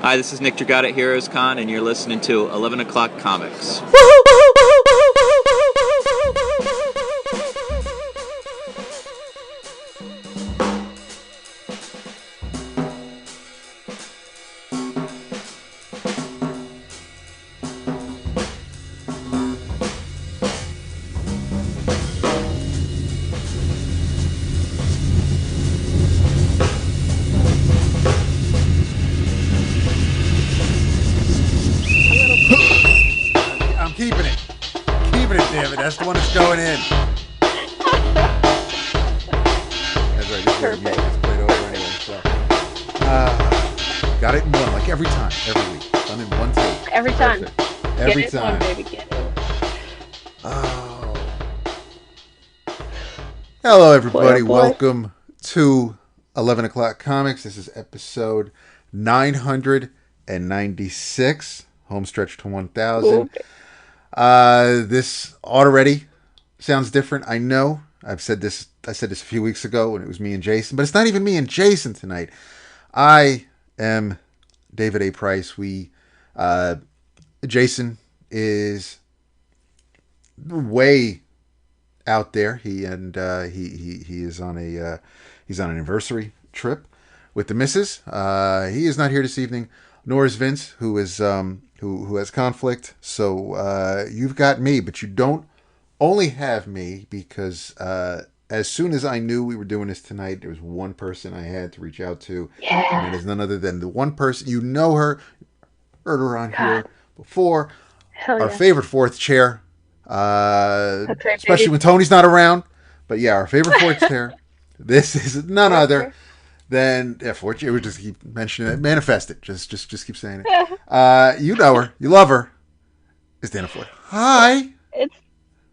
Hi, this is Nick Dragot at Heroes Con, and you're listening to 11 O'Clock Comics. I'm keeping it. Keeping it, damn it. That's the one that's going in. That's right. This music gets played over anyway. So, got it in one, like every time, every week. Done in one take. Every time. Every Get it time. one, baby. Get it. Oh. Hello, everybody. Boy, oh boy. Welcome to 11 O'Clock Comics. This is episode 996. Homestretch to 1000. This already sounds different. I know. I said this a few weeks ago when it was me and Jason, but it's not even me and Jason tonight. I am David A. Price. Jason is way out there. He is on he's on an anniversary trip with the missus. He is not here this evening, nor is Vince, who is who has conflict. So you've got me, but you don't only have me because as soon as I knew we were doing this tonight, there was one person I had to reach out to. Yeah. And it is none other than the one person, you know her, heard her on here before. Hell Our yeah. favorite fourth chair. That's right, Especially baby. when Tony's not around. But yeah, our favorite fourth chair. This is none other than fourth chair. We just keep mentioning it. Manifest it. Just keep saying it. You know her. You love her. It's Tana Ford. Hi. It's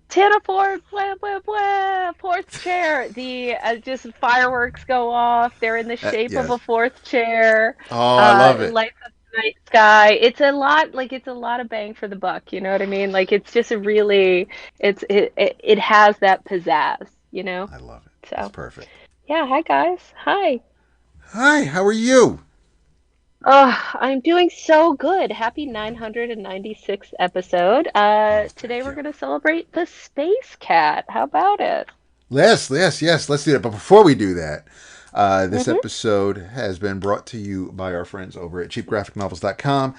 Tana Ford. Blah, blah, blah. Fourth chair. The just fireworks go off. They're in the shape Yes. of a fourth chair. Oh, I love it. Lights up the night sky. It's a lot. Like it's a lot of bang for the buck. You know what I mean? Like it's just a really. It has that pizzazz. You know. I love it. So. It's perfect. Yeah. Hi guys. Hi. Hi. How are you? I'm doing so good. Happy 996th episode. Today we're you. going to celebrate the Space Cat. How about it? Yes. Let's do that. But before we do that, this Mhm. episode has been brought to you by our friends over at cheapgraphicnovels.com.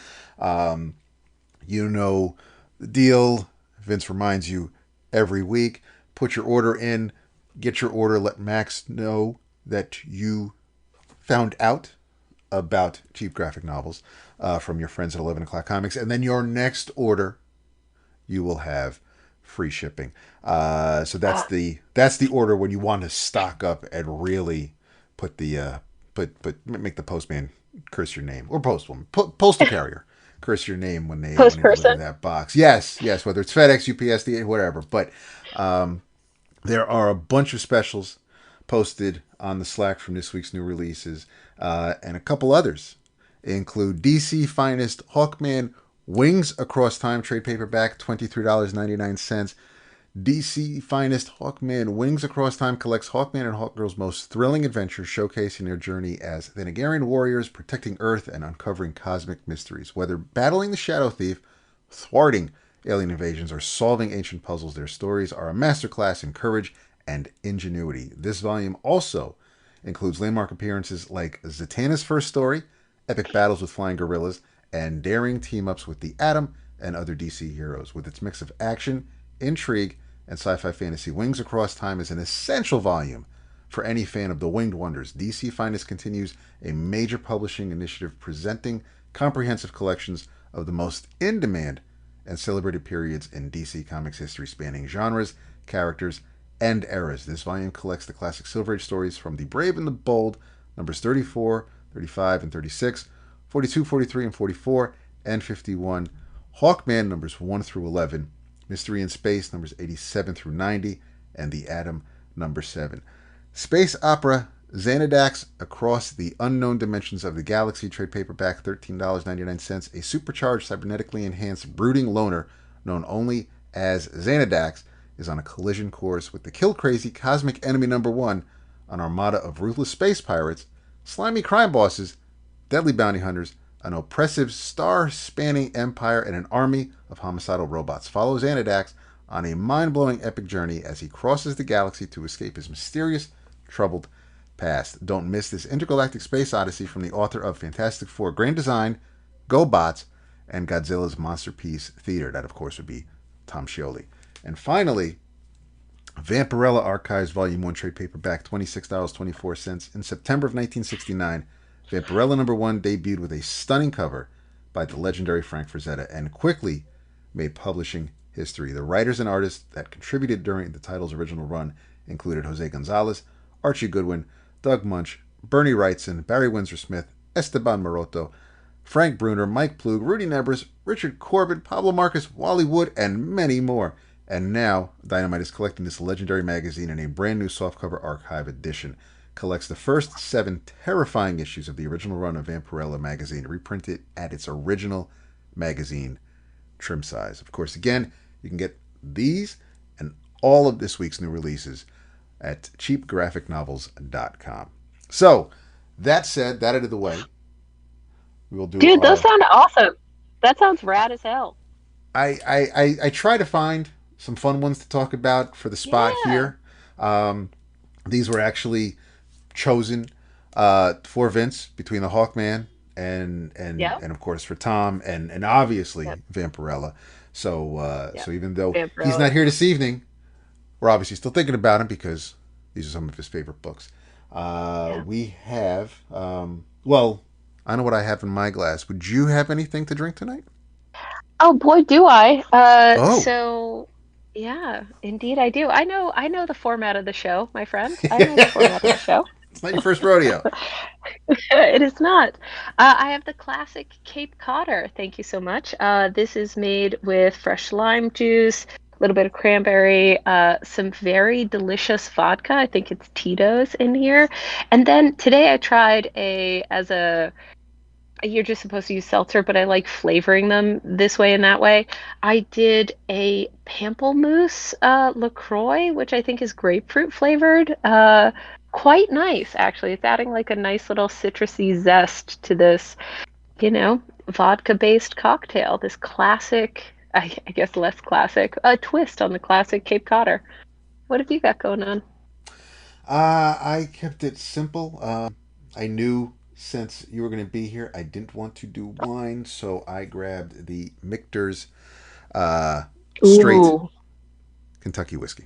You know the deal. Vince reminds you every week. Put your order in. Get your order. Let Max know that you found out about cheap graphic novels from your friends at 11 O'Clock Comics. And then your next order, you will have free shipping. So that's the order when you want to stock up and really put the make the postman curse your name, or postwoman, postal carrier curse your name when they deliver that box. Yes, whether it's FedEx, UPS, whatever. But there are a bunch of specials posted on the Slack from this week's new releases, and a couple others include DC Finest Hawkman Wings Across Time trade paperback, $23.99. DC Finest Hawkman Wings Across Time collects Hawkman and Hawkgirl's most thrilling adventures, showcasing their journey as Thanagarian warriors protecting Earth and uncovering cosmic mysteries. Whether battling the Shadow Thief, thwarting alien invasions, or solving ancient puzzles, their stories are a masterclass in courage and ingenuity. This volume also includes landmark appearances like Zatanna's first story, epic battles with flying gorillas, and daring team-ups with the Atom and other DC heroes. With its mix of action, intrigue, and sci-fi fantasy, Wings Across Time is an essential volume for any fan of the Winged Wonders. DC Finest continues a major publishing initiative presenting comprehensive collections of the most in-demand and celebrated periods in DC Comics history, spanning genres, characters, and eras. This volume collects the classic Silver Age stories from The Brave and the Bold, numbers 34, 35, and 36, 42, 43, and 44, and 51, Hawkman, numbers 1 through 11, Mystery in Space, numbers 87 through 90, and The Atom, number 7. Space Opera Xanadax Across the Unknown Dimensions of the Galaxy trade paperback, $13.99. A supercharged, cybernetically enhanced brooding loner known only as Xanadax is on a collision course with the kill-crazy cosmic enemy number 1, an armada of ruthless space pirates, slimy crime bosses, deadly bounty hunters, an oppressive, star-spanning empire and an army of homicidal robots, follows Anidax on a mind-blowing epic journey as he crosses the galaxy to escape his mysterious, troubled past. Don't miss this intergalactic space odyssey from the author of Fantastic Four Grand Design, Go Bots, and Godzilla's Masterpiece Theater. That, of course, would be Tom Scioli. And finally, Vampirella Archives Volume 1 trade paperback, $26.24. In September of 1969, Vampirella number 1 debuted with a stunning cover by the legendary Frank Frazetta and quickly made publishing history. The writers and artists that contributed during the title's original run included Jose Gonzalez, Archie Goodwin, Doug Munch, Bernie Wrightson, Barry Windsor Smith, Esteban Maroto, Frank Bruner, Mike Ploog, Rudy Nebres, Richard Corbin, Pablo Marcus, Wally Wood, and many more. And now, Dynamite is collecting this legendary magazine in a brand new softcover archive edition. Collects the first 7 terrifying issues of the original run of Vampirella magazine, reprinted at its original magazine trim size. Of course, again, you can get these and all of this week's new releases at cheapgraphicnovels.com. So, that said, that out of the way, we will do Dude, those sound awesome. That sounds rad as hell. I try to find some fun ones to talk about for the spot here. These were actually chosen for Vince between the Hawkman and of course for Tom and obviously Vampirella. So so even though he's not here this evening, we're obviously still thinking about him because these are some of his favorite books. We have well, I know what I have in my glass. Would you have anything to drink tonight? Oh boy, do I. So yeah, indeed I do. I know the format of the show, my friend. I know the format of the show. It's not your first rodeo. It is not. I have the classic Cape Codder. Thank you so much. This is made with fresh lime juice, a little bit of cranberry, some very delicious vodka. I think it's Tito's in here. And then today I tried you're just supposed to use seltzer, but I like flavoring them this way and that way. I did a pamplemousse LaCroix, which I think is grapefruit flavored. Quite nice, actually. It's adding like a nice little citrusy zest to this, vodka-based cocktail. This classic, I guess less classic, twist on the classic Cape Codder. What have you got going on? I kept it simple. I knew since you were going to be here, I didn't want to do wine, so I grabbed the Michter's straight Kentucky whiskey.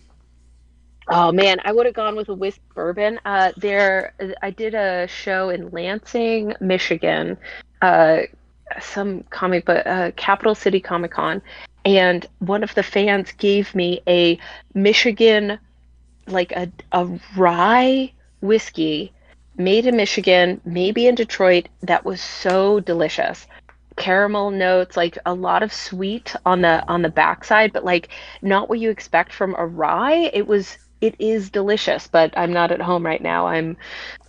Oh man, I would have gone with a whiskey bourbon. I did a show in Lansing, Michigan, some comic book, Capital City Comic Con, and one of the fans gave me a Michigan, like a rye whiskey made in Michigan, maybe in Detroit, that was so delicious. Caramel notes, like a lot of sweet on the backside, but like not what you expect from a rye. It is delicious, but I'm not at home right now. I'm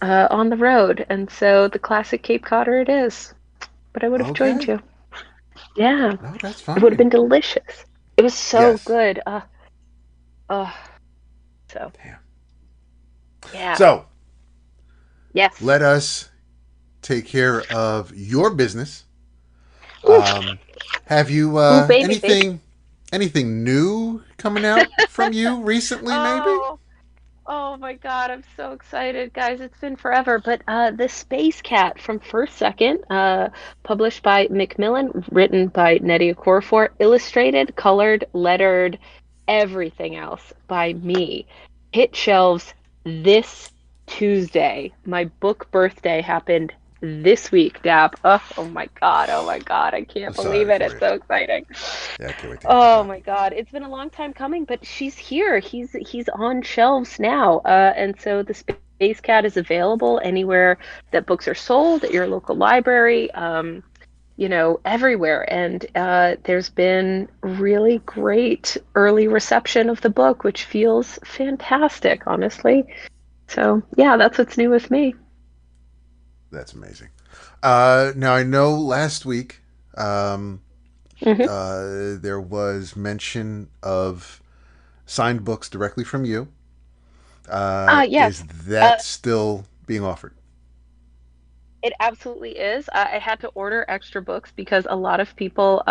on the road, and so the classic Cape Codder it is. But I would have joined you. Yeah, no, that's fine. It would have been delicious. It was so good. So. Damn. Yeah. So. Yes. Let us take care of your business. Have you anything new coming out from you recently? Maybe. Oh my God, I'm so excited, guys! It's been forever, but the Space Cat from First Second, published by Macmillan, written by Nnedi Okorafor, illustrated, colored, lettered, everything else by me. Hit shelves this Tuesday. My book birthday happened this week, Dap. Oh my God. I can't believe it. It's so exciting. Yeah, I can't wait oh my God. It's been a long time coming, but she's here. He's on shelves now. And so the Space Cat is available anywhere that books are sold, at your local library, everywhere. And there's been really great early reception of the book, which feels fantastic, honestly. So, yeah, that's what's new with me. That's amazing. Now, I know last week there was mention of signed books directly from you. Yes. Is that still being offered? It absolutely is. I had to order extra books because a lot of people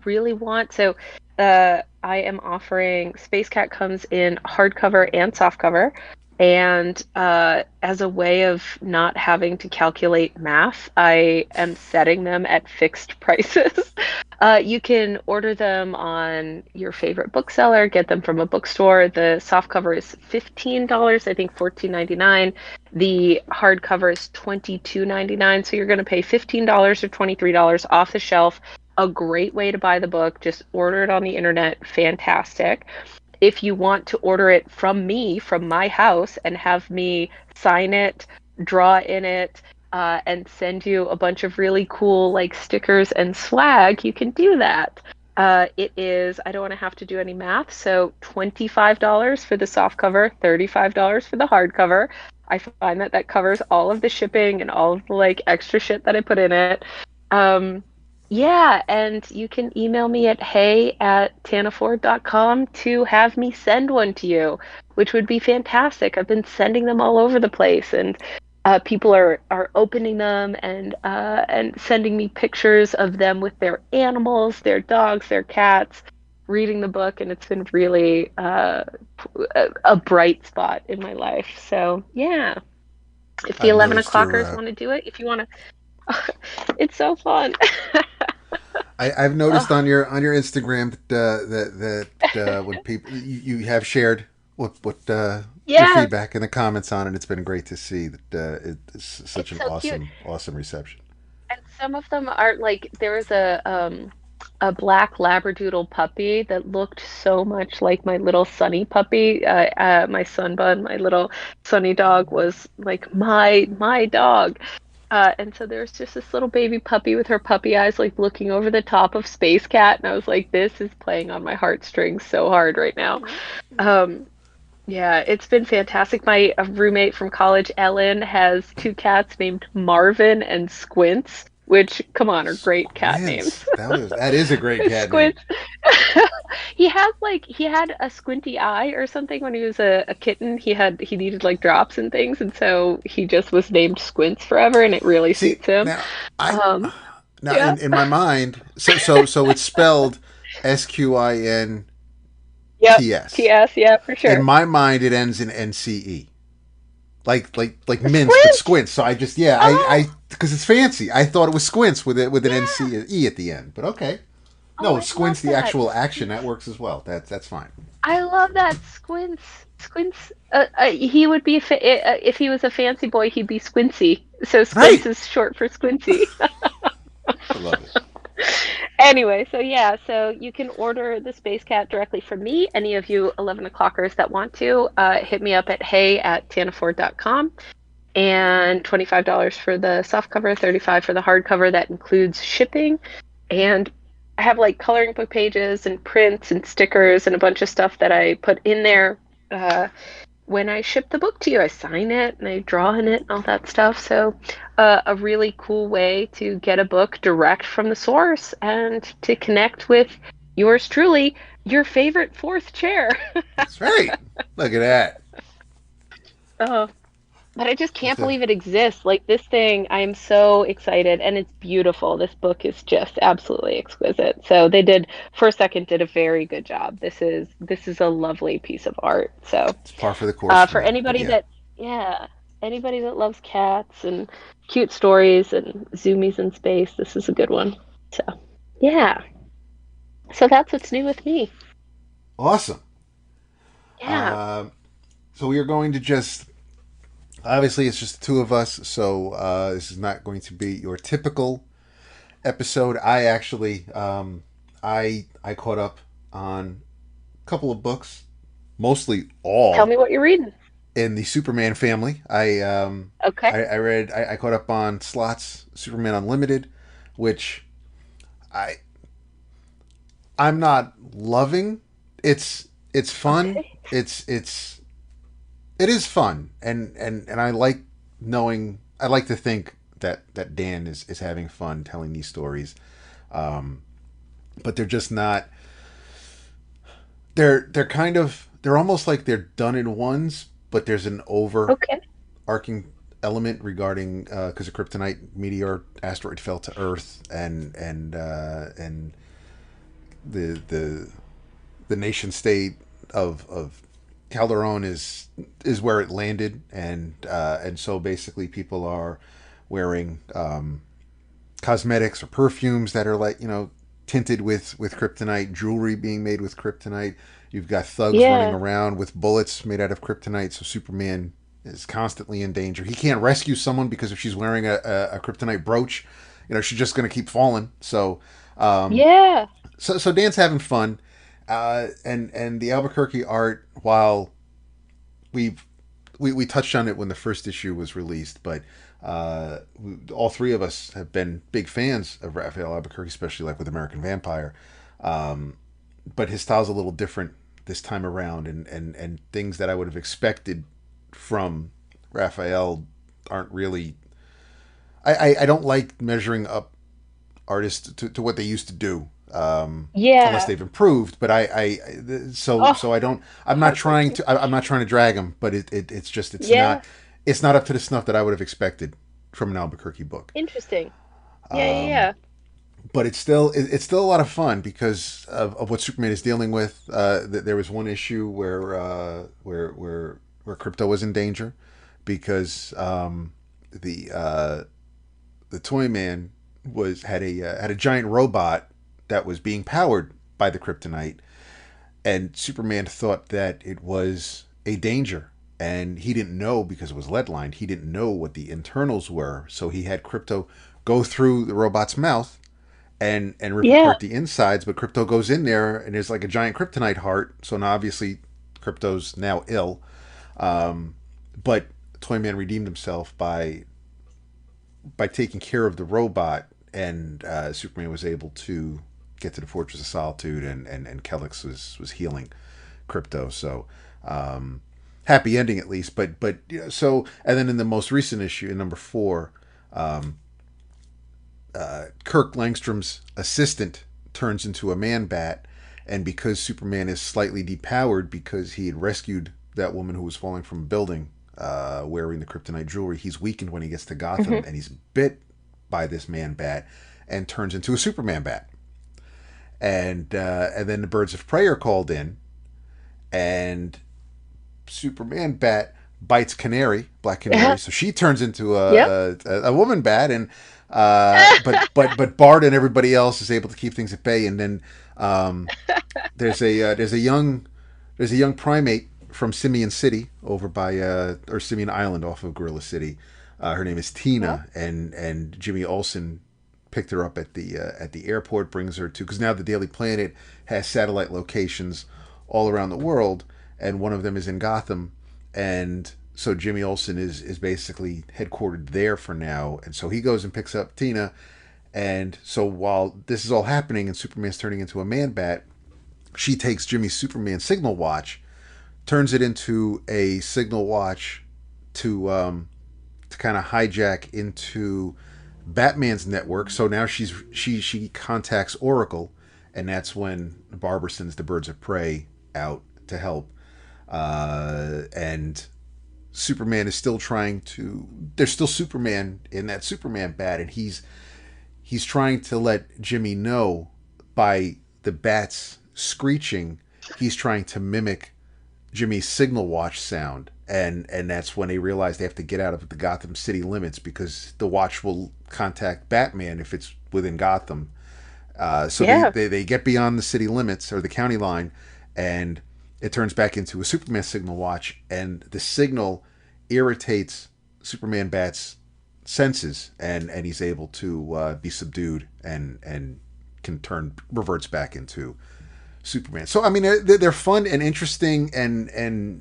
really want. So, I am offering Space Cat comes in hardcover and softcover, and as a way of not having to calculate math, I am setting them at fixed prices. You can order them on your favorite bookseller, get them from a bookstore. The softcover is $15, I think 14.99. The hardcover is 22.99, so you're going to pay $15 or $23 off the shelf. A great way to buy the book. Just order it on the internet. Fantastic. If you want to order it from me, from my house, and have me sign it, draw in it, and send you a bunch of really cool like stickers and swag, you can do that. It is, I don't want to have to do any math, so $25 for the soft cover, $35 for the hardcover. I find that that covers all of the shipping and all of the like extra shit that I put in it. Um, yeah, and you can email me at hey@tanaford.com to have me send one to you, which would be fantastic. I've been sending them all over the place, and people are opening them and sending me pictures of them with their animals, their dogs, their cats, reading the book, and it's been really a bright spot in my life. So yeah, if the I've 11 noticed o'clockers your want to do it, if you want to, it's so fun. I've noticed Oh, on your Instagram that when people you have shared what your yeah, feedback and the comments on it. It's been great to see that it's such it's an so cute. awesome reception. And some of them are like there was a black Labradoodle puppy that looked so much like my little Sunny puppy. My Sunbun, my little Sunny dog, was like my dog. And so there's just this little baby puppy with her puppy eyes, like looking over the top of Space Cat, and I was like, this is playing on my heartstrings so hard right now. Um, yeah, it's been fantastic. My roommate from college, Ellen, has two cats named Marvin and Squints, which, come on, are great cat names. Squints. That is a great cat name. Squints. He has like he had a squinty eye or something when he was a kitten. He needed like drops and things, and so he just was named Squints forever, and it really See suits him. now I Um, now yeah. in my mind so it's spelled Yep. SQINTS. TS, yeah, for In sure. my mind, it ends in NCE. Like mince, but Squints. squints. So I just yeah, I Oh, because it's fancy. I thought it was squints with it with an yeah. NC E at the end. But okay, Oh, no, I love squints the that. actual action that Squints. works as well. That's fine. I love that. Squints. Squints. He would be if he was a fancy boy, he'd be Squincy. So Squints Right, is short for Squincy. I love it. Anyway, so yeah, so you can order the Space Cat directly from me. Any of you 11 o'clockers that want to, hit me up at hey@tanaford.com. And $25 for the soft cover, 35 for the hardcover. That includes shipping. And I have like coloring book pages and prints and stickers and a bunch of stuff that I put in there. When I ship the book to you, I sign it and I draw in it and all that stuff. So, a really cool way to get a book direct from the source and to connect with yours truly, your favorite fourth chair. That's right. Look at that. Oh, but I just Just can't believe it exists. Like this thing, I am so excited and it's beautiful. This book is just absolutely exquisite. So they did First Second did a very good job. This is a lovely piece of art. So it's par for the course for for me. But anybody yeah, that yeah, anybody that loves cats and cute stories and zoomies in space, this is a good one. So yeah. So that's what's new with me. awesome. Yeah. Um, so we are going to just obviously it's just the two of us. So this is not going to be your typical episode. I caught up on a couple of books, mostly Tell all me what you're reading. in the Superman family. Okay. I read I caught up on Slott's Superman Unlimited, which I I'm not loving. It's fun. Okay. It's it is fun, and I like knowing. I like to think that Dan is having fun telling these stories, um, but they're just not. They're kind of they're almost like they're done in ones, but there's an Okay. overarching element regarding because a kryptonite meteor asteroid fell to Earth, and the the nation state of Calderon is where it landed, and so basically people are wearing cosmetics or perfumes that are like tinted with kryptonite, jewelry being made with kryptonite. You've got thugs running Yeah. around with bullets made out of kryptonite, so Superman is constantly in danger. He can't rescue someone because if she's wearing a kryptonite brooch, she's just going to keep falling. Yeah. So Dan's having fun, and the Albuquerque art. While we've we touched on it when the first issue was released, but all three of us have been big fans of Raphael Albuquerque, especially like with American Vampire. Um, but his style's a little different this time around, and things that I would have expected from Raphael aren't really. I don't like measuring up artists to what they used to do. Unless Yeah. they've improved, but so Oh, I don't. heartbreaking. I'm not trying to drag them, but it's just Yeah. it's not up to the snuff that I would have expected from an Albuquerque book. Interesting. Yeah, yeah, Um, yeah. but it's still a lot of fun because of what Superman is dealing with. There was one issue where Crypto was in danger because the the Toy Man had a giant robot that was being powered by the kryptonite, and Superman thought that it was a danger, and he didn't know because it was lead lined. He didn't know what the internals were, so he had Crypto go through the robot's mouth and rip Yeah. apart the insides. But Crypto goes in there, and there's like a giant kryptonite heart. So now obviously Crypto's now ill. But Toyman redeemed himself by taking care of the robot, and Superman was able to get to the Fortress of Solitude, and Kellex was healing Crypto. So happy ending at least. But so and then in the most recent issue, in number 4, Kirk Langstrom's assistant turns into a man bat, and because Superman is slightly depowered because he had rescued that woman who was falling from a building wearing the kryptonite jewelry, he's weakened when he gets to Gotham, Hmm. and he's bit by this man bat and turns into a Superman bat. And then the Birds of Prey are called in, and Superman bat bites Canary, Black Canary, so she turns into Yep. a woman bat, and but Bart and everybody else is able to keep things at bay. And then there's a young primate from Simian City over by or Simian Island off of Gorilla City. Her name is Yep. Tina, and Jimmy Olsen picked her up at the airport, brings her to because now the Daily Planet has satellite locations all around the world, and one of them is in Gotham, and so Jimmy Olsen is basically headquartered there for now, and so he goes and picks up Tina, and so while this is all happening and Superman's turning into a man bat, she takes Jimmy's Superman signal watch, turns it into a signal watch to kind of hijack into Batman's network. So now she contacts Oracle, and that's when Barbara sends the Birds of Prey out to help. And Superman is still trying to. There's still Superman in that Superman bat, and he's trying to let Jimmy know by the bats screeching. He's trying to mimic Jimmy's signal watch sound, and that's when they realize they have to get out of the Gotham City limits because the watch will contact Batman if it's within Gotham. So Yeah. they get beyond the city limits or the county line, and it turns back into a Superman signal watch, and the signal irritates Superman Bat's senses, and he's able to be subdued and can reverts back into Superman. So I mean, they're fun and interesting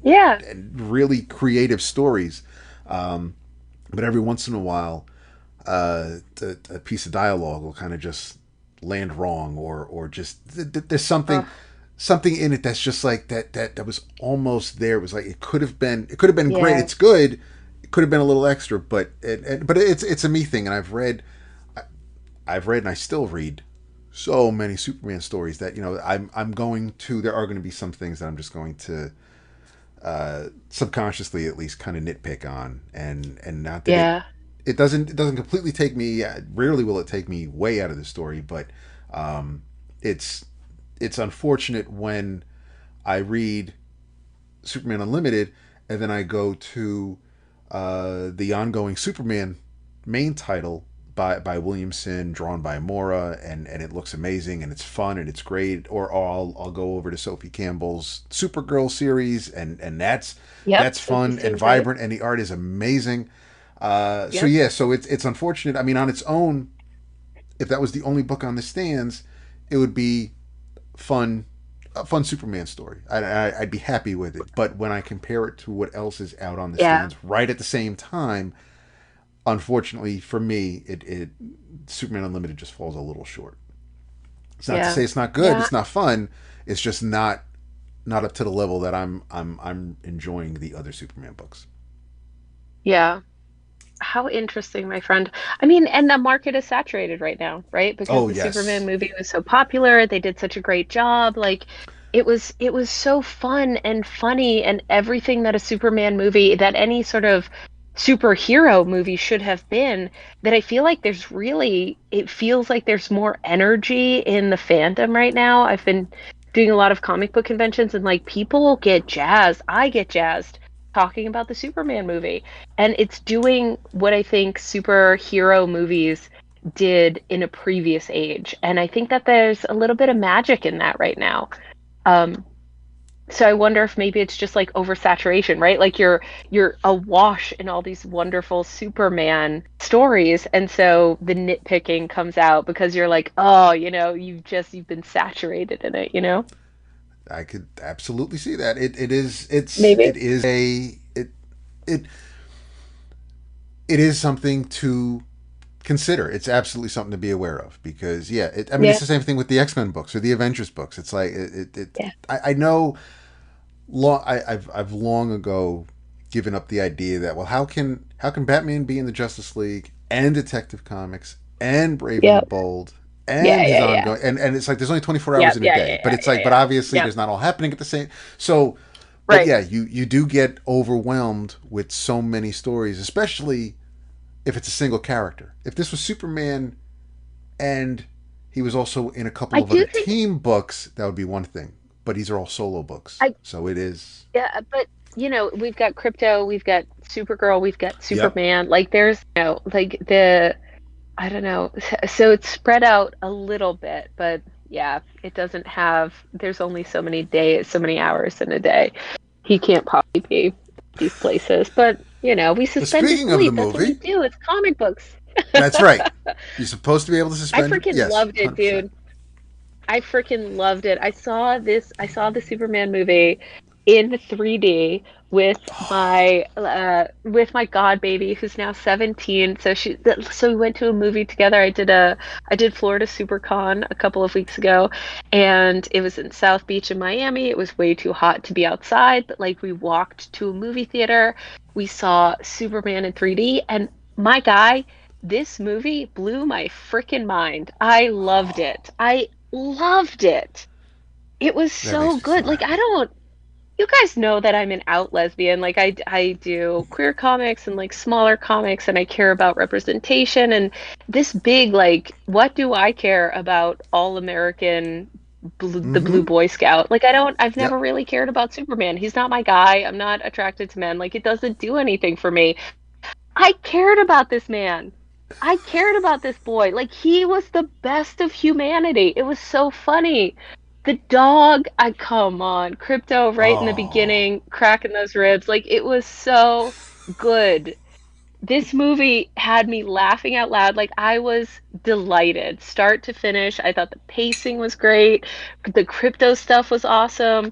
Yeah. and really creative stories. But every once in a while, a piece of dialogue will kind of just land wrong, or just there's Uh, something in it that's just like that was almost there. It was like it could have been great. yeah. It's good. It could have been a little extra, but it's a me thing, and I've read and I still read so many Superman stories that I'm going to there are going to be some things that I'm just going to subconsciously at least kind of nitpick on, and not that Yeah. it doesn't completely take me. Rarely will it take me way out of the story, but um, it's it's unfortunate when I read Superman Unlimited and then I go to the ongoing Superman main title by Williamson, drawn by Mora, and it looks amazing and it's fun and it's great. Or I'll go over to Sophie Campbell's Supergirl series, and Yep. that's fun Sophie's and doing great. vibrant, and the art is amazing. So Yep. yeah, so it's unfortunate. I mean, on its own, if that was the only book on the stands, it would be fun, a fun Superman story. I'd be happy with it. But when I compare it to what else is out on the Yeah. stands right at the same time, unfortunately for me, it Superman Unlimited just falls a little short. It's not to Yeah. say it's not good. Yeah. It's not fun. It's just not up to the level that I'm enjoying the other Superman books. Yeah. How interesting, my friend. I mean, and the market is saturated right now, right? Because Oh the Superman yes, movie was so popular, they did such a great job. Like it was so fun and funny and everything that a Superman movie, that any sort of superhero movie should have been, that I feel like it feels like there's more energy in the fandom right now. I've been doing a lot of comic book conventions and like people get jazzed. I get jazzed talking about the Superman movie, and it's doing what I think superhero movies did in a previous age. And I think that there's a little bit of magic in that right now. Um, so I wonder if maybe it's just like oversaturation, right? Like you're awash in all these wonderful Superman stories, and so the nitpicking comes out because you're like, oh, you've been saturated in it, you know? I could absolutely see that. It Maybe. is it it is something to consider. It's absolutely something to be aware of because yeah, I mean it's Yeah. the same thing with the X-Men books or the Avengers books. It's like Yeah. I know long I've long ago given up the idea that well how can Batman be in the Justice League and Detective Comics and Brave and the Yep. Bold Yeah. and his Yeah. Yeah. ongoing and it's like there's only 24 hours Yep. in a Yeah. day, Yeah. but Yeah. it's Yeah. like but Yeah. obviously Yep. there's not all happening at the same. So but Right. yeah, you do get overwhelmed with so many stories, especially if it's a single character. If this was Superman and he was also in a couple I of other do think team books, that would be one thing. But these are all solo books, I so it is. Yeah, but we've got Crypto, we've got Supergirl, we've got Yep. Superman. Like there's, like the I don't know. So it's spread out a little bit, but yeah, it doesn't have there's only so many days, so many hours in a day. He can't possibly be these places. But, we But suspend speaking of the disbelief. That's what we movie, do. It's comic books. that's right. You're supposed to be able to I suspend your freaking yes, loved it, 100%. dude. I freaking loved it. I saw the Superman movie in 3D with my god baby who's now 17. So we went to a movie together. I did Florida SuperCon a couple of weeks ago, and it was in South Beach in Miami. It was way too hot to be outside, but like we walked to a movie theater. We saw Superman in 3D, and my guy, this movie blew my freaking mind. I loved it. I loved it. It was That so makes me so good. Like I happy. don't you guys know that I'm an out lesbian. Like I do queer comics and like smaller comics and I care about representation and this big like what do I care about all American the Blue Mm-hmm. Boy Scout? Like I've never Yep. really cared about Superman. He's not my guy. I'm not attracted to men. Like it doesn't do anything for me. I cared about this man. I cared about this boy. Like he was the best of humanity. It was so funny. The dog, I come on, Crypto right in the Oh, beginning, cracking those ribs. Like it was so good. This movie had me laughing out loud. Like I was delighted, start to finish. I thought the pacing was great. The Crypto stuff was awesome.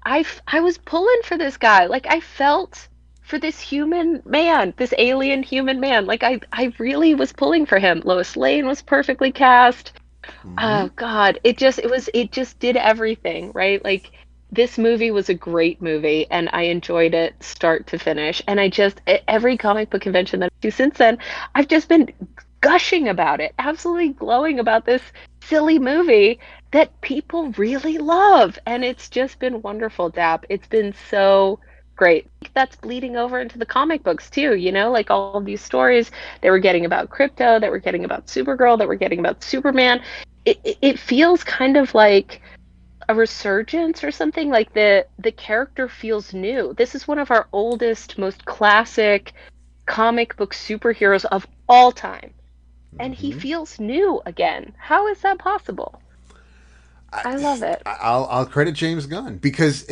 I was pulling for this guy. Like I felt for this human man, this alien human man. Like I really was pulling for him. Lois Lane was perfectly cast. mm-hmm. Oh God, it just did everything, right? Like this movie was a great movie and I enjoyed it start to finish. And every comic book convention that I do since then, I've just been gushing about it, absolutely glowing about this silly movie that people really love. And it's just been wonderful, Dap. It's been so great. That's bleeding over into the comic books too, like all of these stories that we're getting about Crypto, that we're getting about Supergirl, that we're getting about Superman. It feels kind of like a resurgence or something. Like the character feels new. This is one of our oldest, most classic comic book superheroes of all time, and he Hmm. feels new again. How is that possible? I, I love it. I'll credit James Gunn because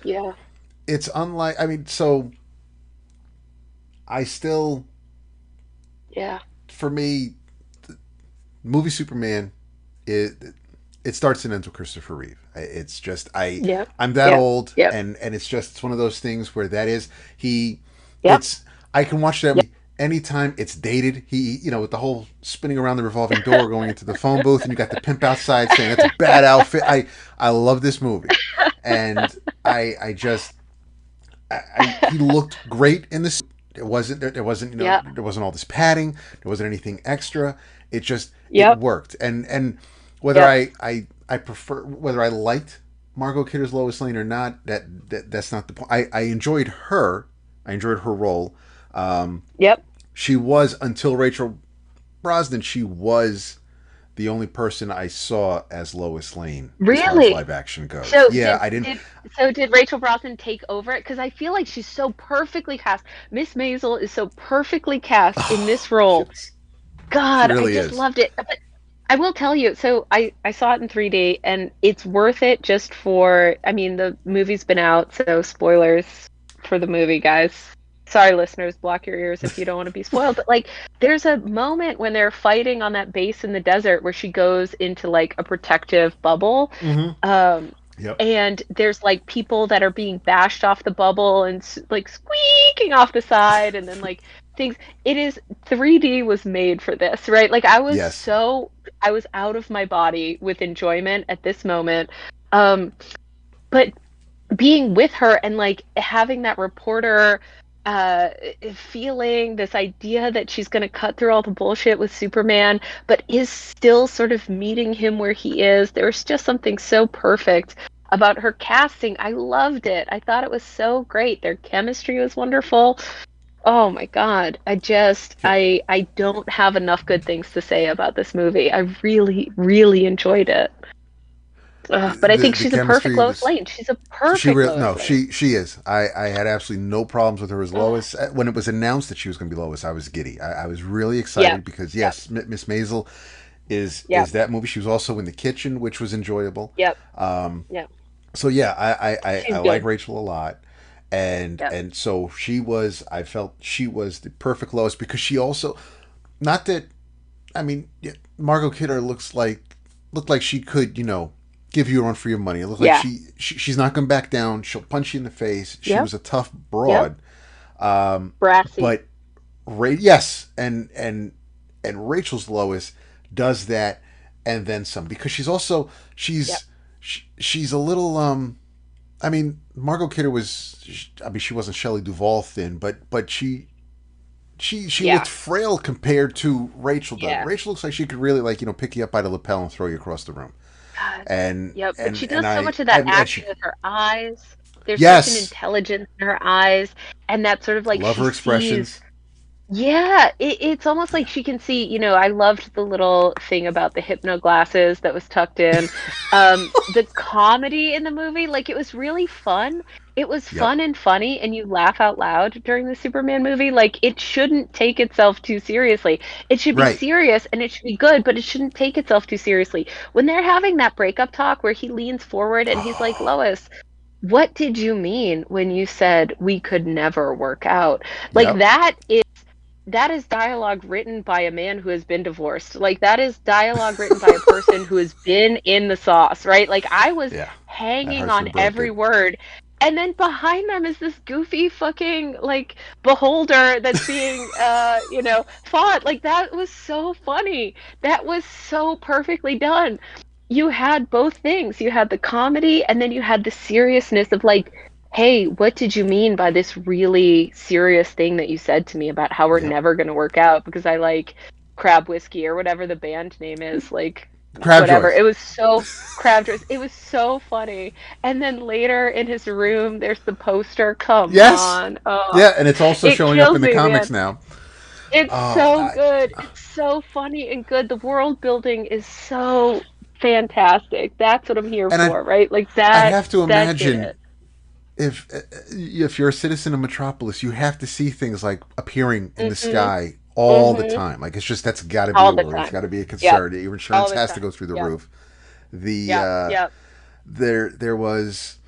Yeah. it's unlike. I mean, so I still, Yeah. for me, movie Superman, it it starts and ends with Christopher Reeve. It's just Yep. I'm that Yep. old, Yep. and it's one of those things where that is he. Yep. It's I can watch that Yep. movie anytime. It's dated. He with the whole spinning around the revolving door, going into the phone booth, and you got the pimp outside saying that's a bad outfit. I love this movie, and I just he looked great in the suit. There wasn't Yep. there wasn't all this padding. There wasn't anything extra. It Yep. worked. And whether Yep. I prefer whether I liked Margot Kidder's Lois Lane or not, that's not the point. I enjoyed her. I enjoyed her role. Um, Yep. she was, until Rachel Brosnan, she was the only person I saw as Lois Lane as far as Really? live action goes. So Yeah, I didn't. did Rachel Brosnan take over it? Because I feel like she's so perfectly cast. Miss Maisel is so perfectly cast in this role. Yes, she God, I really just is. loved it. But I will tell you, so I saw it in 3D, and it's worth it just for, I mean, the movie's been out, so spoilers for the movie, guys. Sorry, listeners, block your ears if you don't want to be spoiled. But like, there's a moment when they're fighting on that base in the desert where she goes into like a protective bubble. Mm-hmm. Um, Yep. and there's like people that are being bashed off the bubble and like squeaking off the side, and then like things. It is 3D was made for this, right? Like Yes. I was out of my body with enjoyment at this moment. Um, but being with her and like having that reporter uh feeling this idea that she's going to cut through all the bullshit with Superman, but is still sort of meeting him where he is. There's just something so perfect about her casting. I loved it. I thought it was so great. Their chemistry was wonderful. Oh my God. I don't have enough good things to say about this movie. I really, really enjoyed it. But I think The she's a perfect chemistry Lois was. Lane. She's a She perfect really Lois no, Lane. she is. I had absolutely no problems with her as Ugh. Lois. When it was announced that she was going to be Lois, I was giddy. I was really Yep. excited because Yep. yes, Miss Maisel is Yep. that movie. She was also in The Kitchen, which was enjoyable. Yep. Um, Yep. so yeah, I She's like good. Rachel a lot, Yep. and so she was. I felt she was the perfect Lois because she also, not that, I mean, yeah, Margot Kidder looked like she could give you a run for your money. It looked like Yeah. she's not going to back down. She'll punch you in the face. She Yep. was a tough Yep. broad. Um, Brassy. but yes, and Rachel's Lois does that and then some because Yep. she's a little I mean, Margot Kidder was. I mean, she wasn't Shelley Duvall thin, but she Yeah. looked frail compared to Rachel. Does. Yeah. Rachel looks like she could really pick you up by the lapel and throw you across the room. God. And Yep. But and she and does so I much of that and she acting with her eyes. There's such an yes, intelligence in her eyes, and that sort of like love she her sees. expressions. Yeah, it's almost like Yeah. she can see, I loved the little thing about the hypno glasses that was tucked in. The comedy in the movie, like it was really fun. It was Yep. fun and funny, and you laugh out loud during the Superman movie. Like it shouldn't take itself too seriously. It should be Right. serious and it should be good, but it shouldn't take itself too seriously. When they're having that breakup talk where he leans forward and he's like, Oh. Lois, what did you mean when you said we could never work out? Like Yep. that is dialogue written by a man who has been divorced. Like that is dialogue written by a person who has been in the sauce, right? Like I was Yeah. That hanging heart's on been every broken. word. And then behind them is this goofy fucking like beholder that's being fought. Like that was so funny. That was so perfectly done. You had both things. You had the comedy and then you had the seriousness of like, hey, what did you mean by this really serious thing that you said to me about how we're Yep. never going to work out because I like crab whiskey or whatever the band name is? Like, Crab whatever. Joyce. It was so crab drawers. It was so funny. And then later in his room, there's the poster. Come Yes. on. Oh, Yeah, and it's also it showing up kills in the me, comics man. now. It's Oh, so good. It's so funny and good. The world building is so fantastic. That's what I'm here and for, right? Like I'd that have to that did imagine it. if you're a citizen of Metropolis, you have to see things like appearing in the Mhm. sky all the Mhm. time. Like it's just that's got to be All a the worry. It's time. got to be a Yep. concern. Your All insurance the has to time. go through the Yep. roof. The Yep. Yep. there was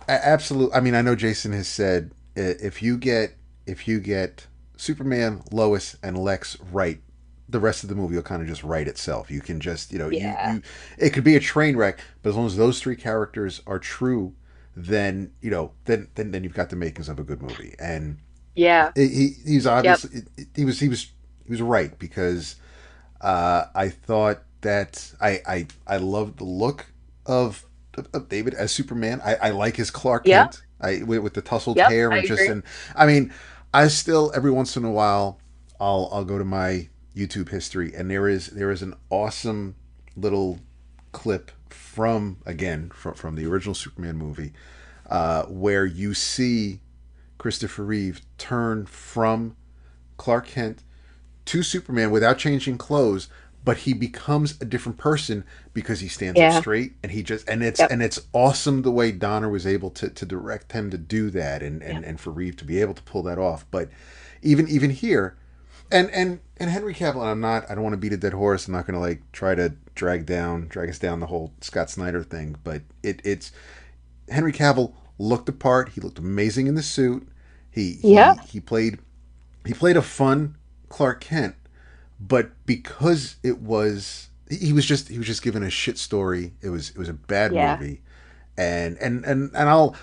absolute. I mean, I know Jason has said if you get Superman, Lois, and Lex right, the rest of the movie will kind of just write itself. You can just Yeah. it could be a train wreck, but as long as those three characters are true, then then you've got the makings of a good movie. And Yeah. he's Yep. obviously he was right because I thought that I loved the look of David as Superman. I like his Clark Yep. Kent. With the tousled Yep. hair I and agree. I mean I still every once in a while I'll go to my YouTube history and there is an awesome little clip from the original Superman movie where you see Christopher Reeve turn from Clark Kent to Superman without changing clothes, but he becomes a different person because he stands up Yeah. straight and he just Yep. and it's awesome the way Donner was able to direct him to do that Yep. and for Reeve to be able to pull that off. But even here, and Henry Cavill, and I don't want to beat a dead horse. I'm not going to like try to drag us down the whole Scott Snyder thing, but it's Henry Cavill looked the part. He looked amazing in the suit. He he Yep. he played he played a fun Clark Kent, but because he was just given a shit story. It was a bad Yeah. movie, and I'll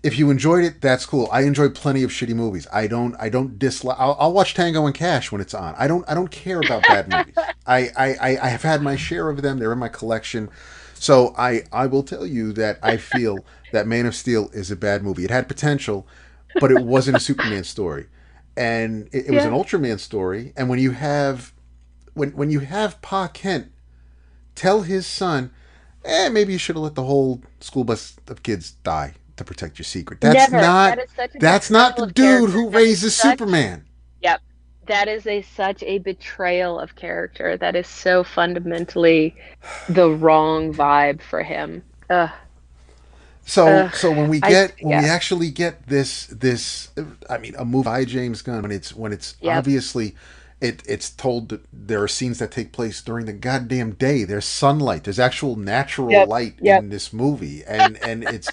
if you enjoyed it, that's cool. I enjoy plenty of shitty movies. I don't dislike. I'll watch Tango and Cash when it's on. I don't care about bad movies. I have had my share of them. They're in my collection. So I will tell you that I feel that Man of Steel is a bad movie. It had potential, but it wasn't a Superman story, and it was an Yeah. Ultraman story. And when you have Pa Kent tell his son, maybe you should have let the whole school bus of kids die to protect your secret. That's Never. That not is such a that's not betrayal the of dude character. who That is raises such Superman. Yep. That is a such a betrayal of character. That is so fundamentally the wrong vibe for him. Ugh. So Ugh. so I when we yeah. actually get this I mean a movie by James Gunn when it's Yep. obviously it's told that there are scenes that take place during the goddamn day. There's sunlight. There's actual natural Yep. light Yep. in this movie, and it's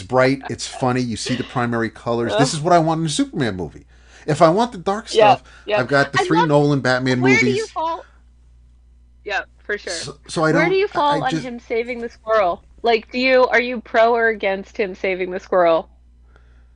bright. It's funny. You see the primary colors. This is Ugh. what I want in a Superman movie. If I want the dark Yep. stuff, Yep. I've got the I three love Nolan Batman where do you movies. fall? Yep, for sure. So I Where do don't. you I fall on just him saving the squirrel? Like, are you pro or against him saving the squirrel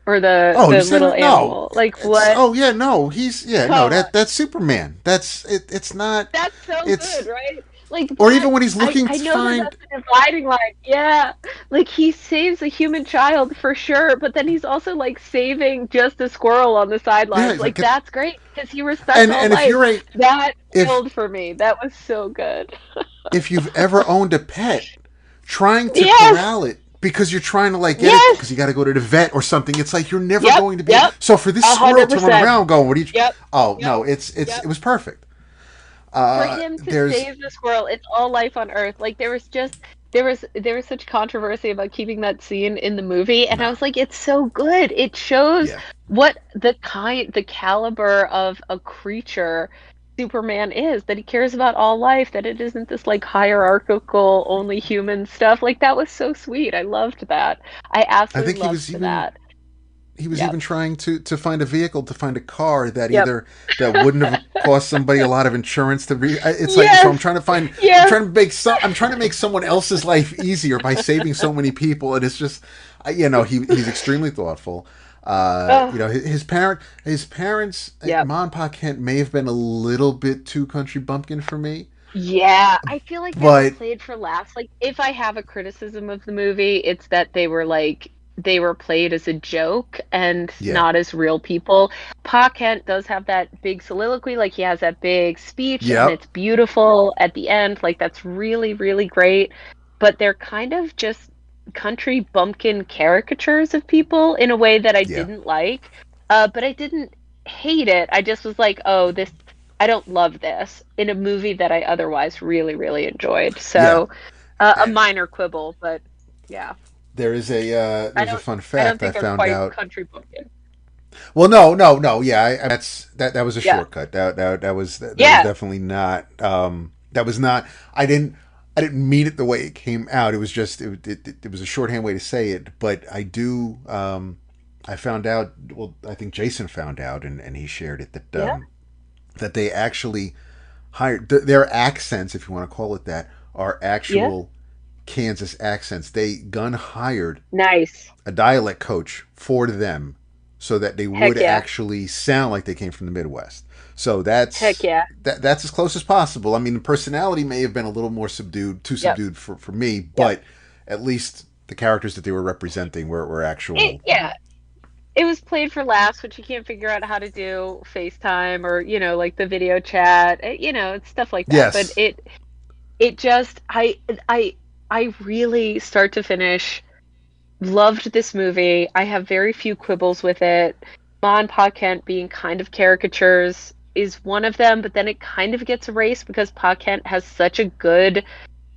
or the Oh, you little said no. animal? Like It's what? oh yeah no. He's yeah no. Come on. That's Superman. That's it. It's not. That's so good, It's right? Like or that, even when he's looking I to know that find that's a dividing line. Yeah. Like he saves a human child for sure, but then he's also like saving just a squirrel on the yeah. sidelines. He's like Like get that's great because he respects and all and if life. you're a That if killed for me. That was so good. if you've ever owned a pet, trying to Yes. corral it because you're trying to like get it because you Yes. got to go to the vet or something. It's like you're never Yep. going to be. Yep. So for this A squirrel hundred to run percent. around going, what do you? Yep. Oh Yep. no, it Yep. was perfect. For him to There's save the squirrel, it's all life on Earth. Like there was such controversy about keeping that scene in the movie, and I no, was like, it's so good. It shows yeah. what the caliber of a creature Superman is, that he cares about all life, that it isn't this like hierarchical, only human stuff. Like that was so sweet. I loved that. I I absolutely think loved that. he was Yep. even trying to find a vehicle to find a car that Yep. either that wouldn't have cost somebody a lot of insurance to it's like so Yes. I'm Yes. trying to make someone else's life easier by saving so many people and it's just he's extremely thoughtful. Oh, His parents, yep. Mom and Pa Kent may have been a little bit too country bumpkin for me, Yeah, I feel like they were but played for laughs. Like, if I have a criticism of the movie, it's that they were like they were played as a joke and Yeah. not as real people. Pa Kent does have that big soliloquy, like he has that big speech, and Yep. it's beautiful at the end. Like that's really, really great. But they're kind of just country bumpkin caricatures of people in a way that I Yeah. didn't like. But I didn't hate it. I just was like, oh, this, I don't love this in a movie that I otherwise really, really enjoyed. Yeah. So, a And minor quibble, but yeah. I there's a don't fun I don't fact I think they're found quite out. country bumpkin. Well, no. Yeah, that was a Yeah. shortcut. That was Yeah. definitely not. That was not. I didn't mean it the way it came out. It was just it was a shorthand way to say it. But I do. I found out. Well, I think Jason found out, and he shared it that Yeah. that they actually hired their accents, if you want to call it that, are Yeah. actual Kansas accents. They gun hired Nice. a dialect coach for them so that they would Heck yeah. actually sound like they came from the Midwest. So Heck yeah. that's as close as possible. I mean, the personality may have been a little more subdued, too Yep. subdued for me, Yep. but at least the characters that they were representing were It actual. yeah. It was played for laughs, which you can't figure out how to do FaceTime or, like the video chat, it's stuff like that. But Yes. it just I really start to finish loved this movie. I have very few quibbles with it. Ma and Pa Kent being kind of caricatures is one of them, but then it kind of gets erased because Pa Kent has such a good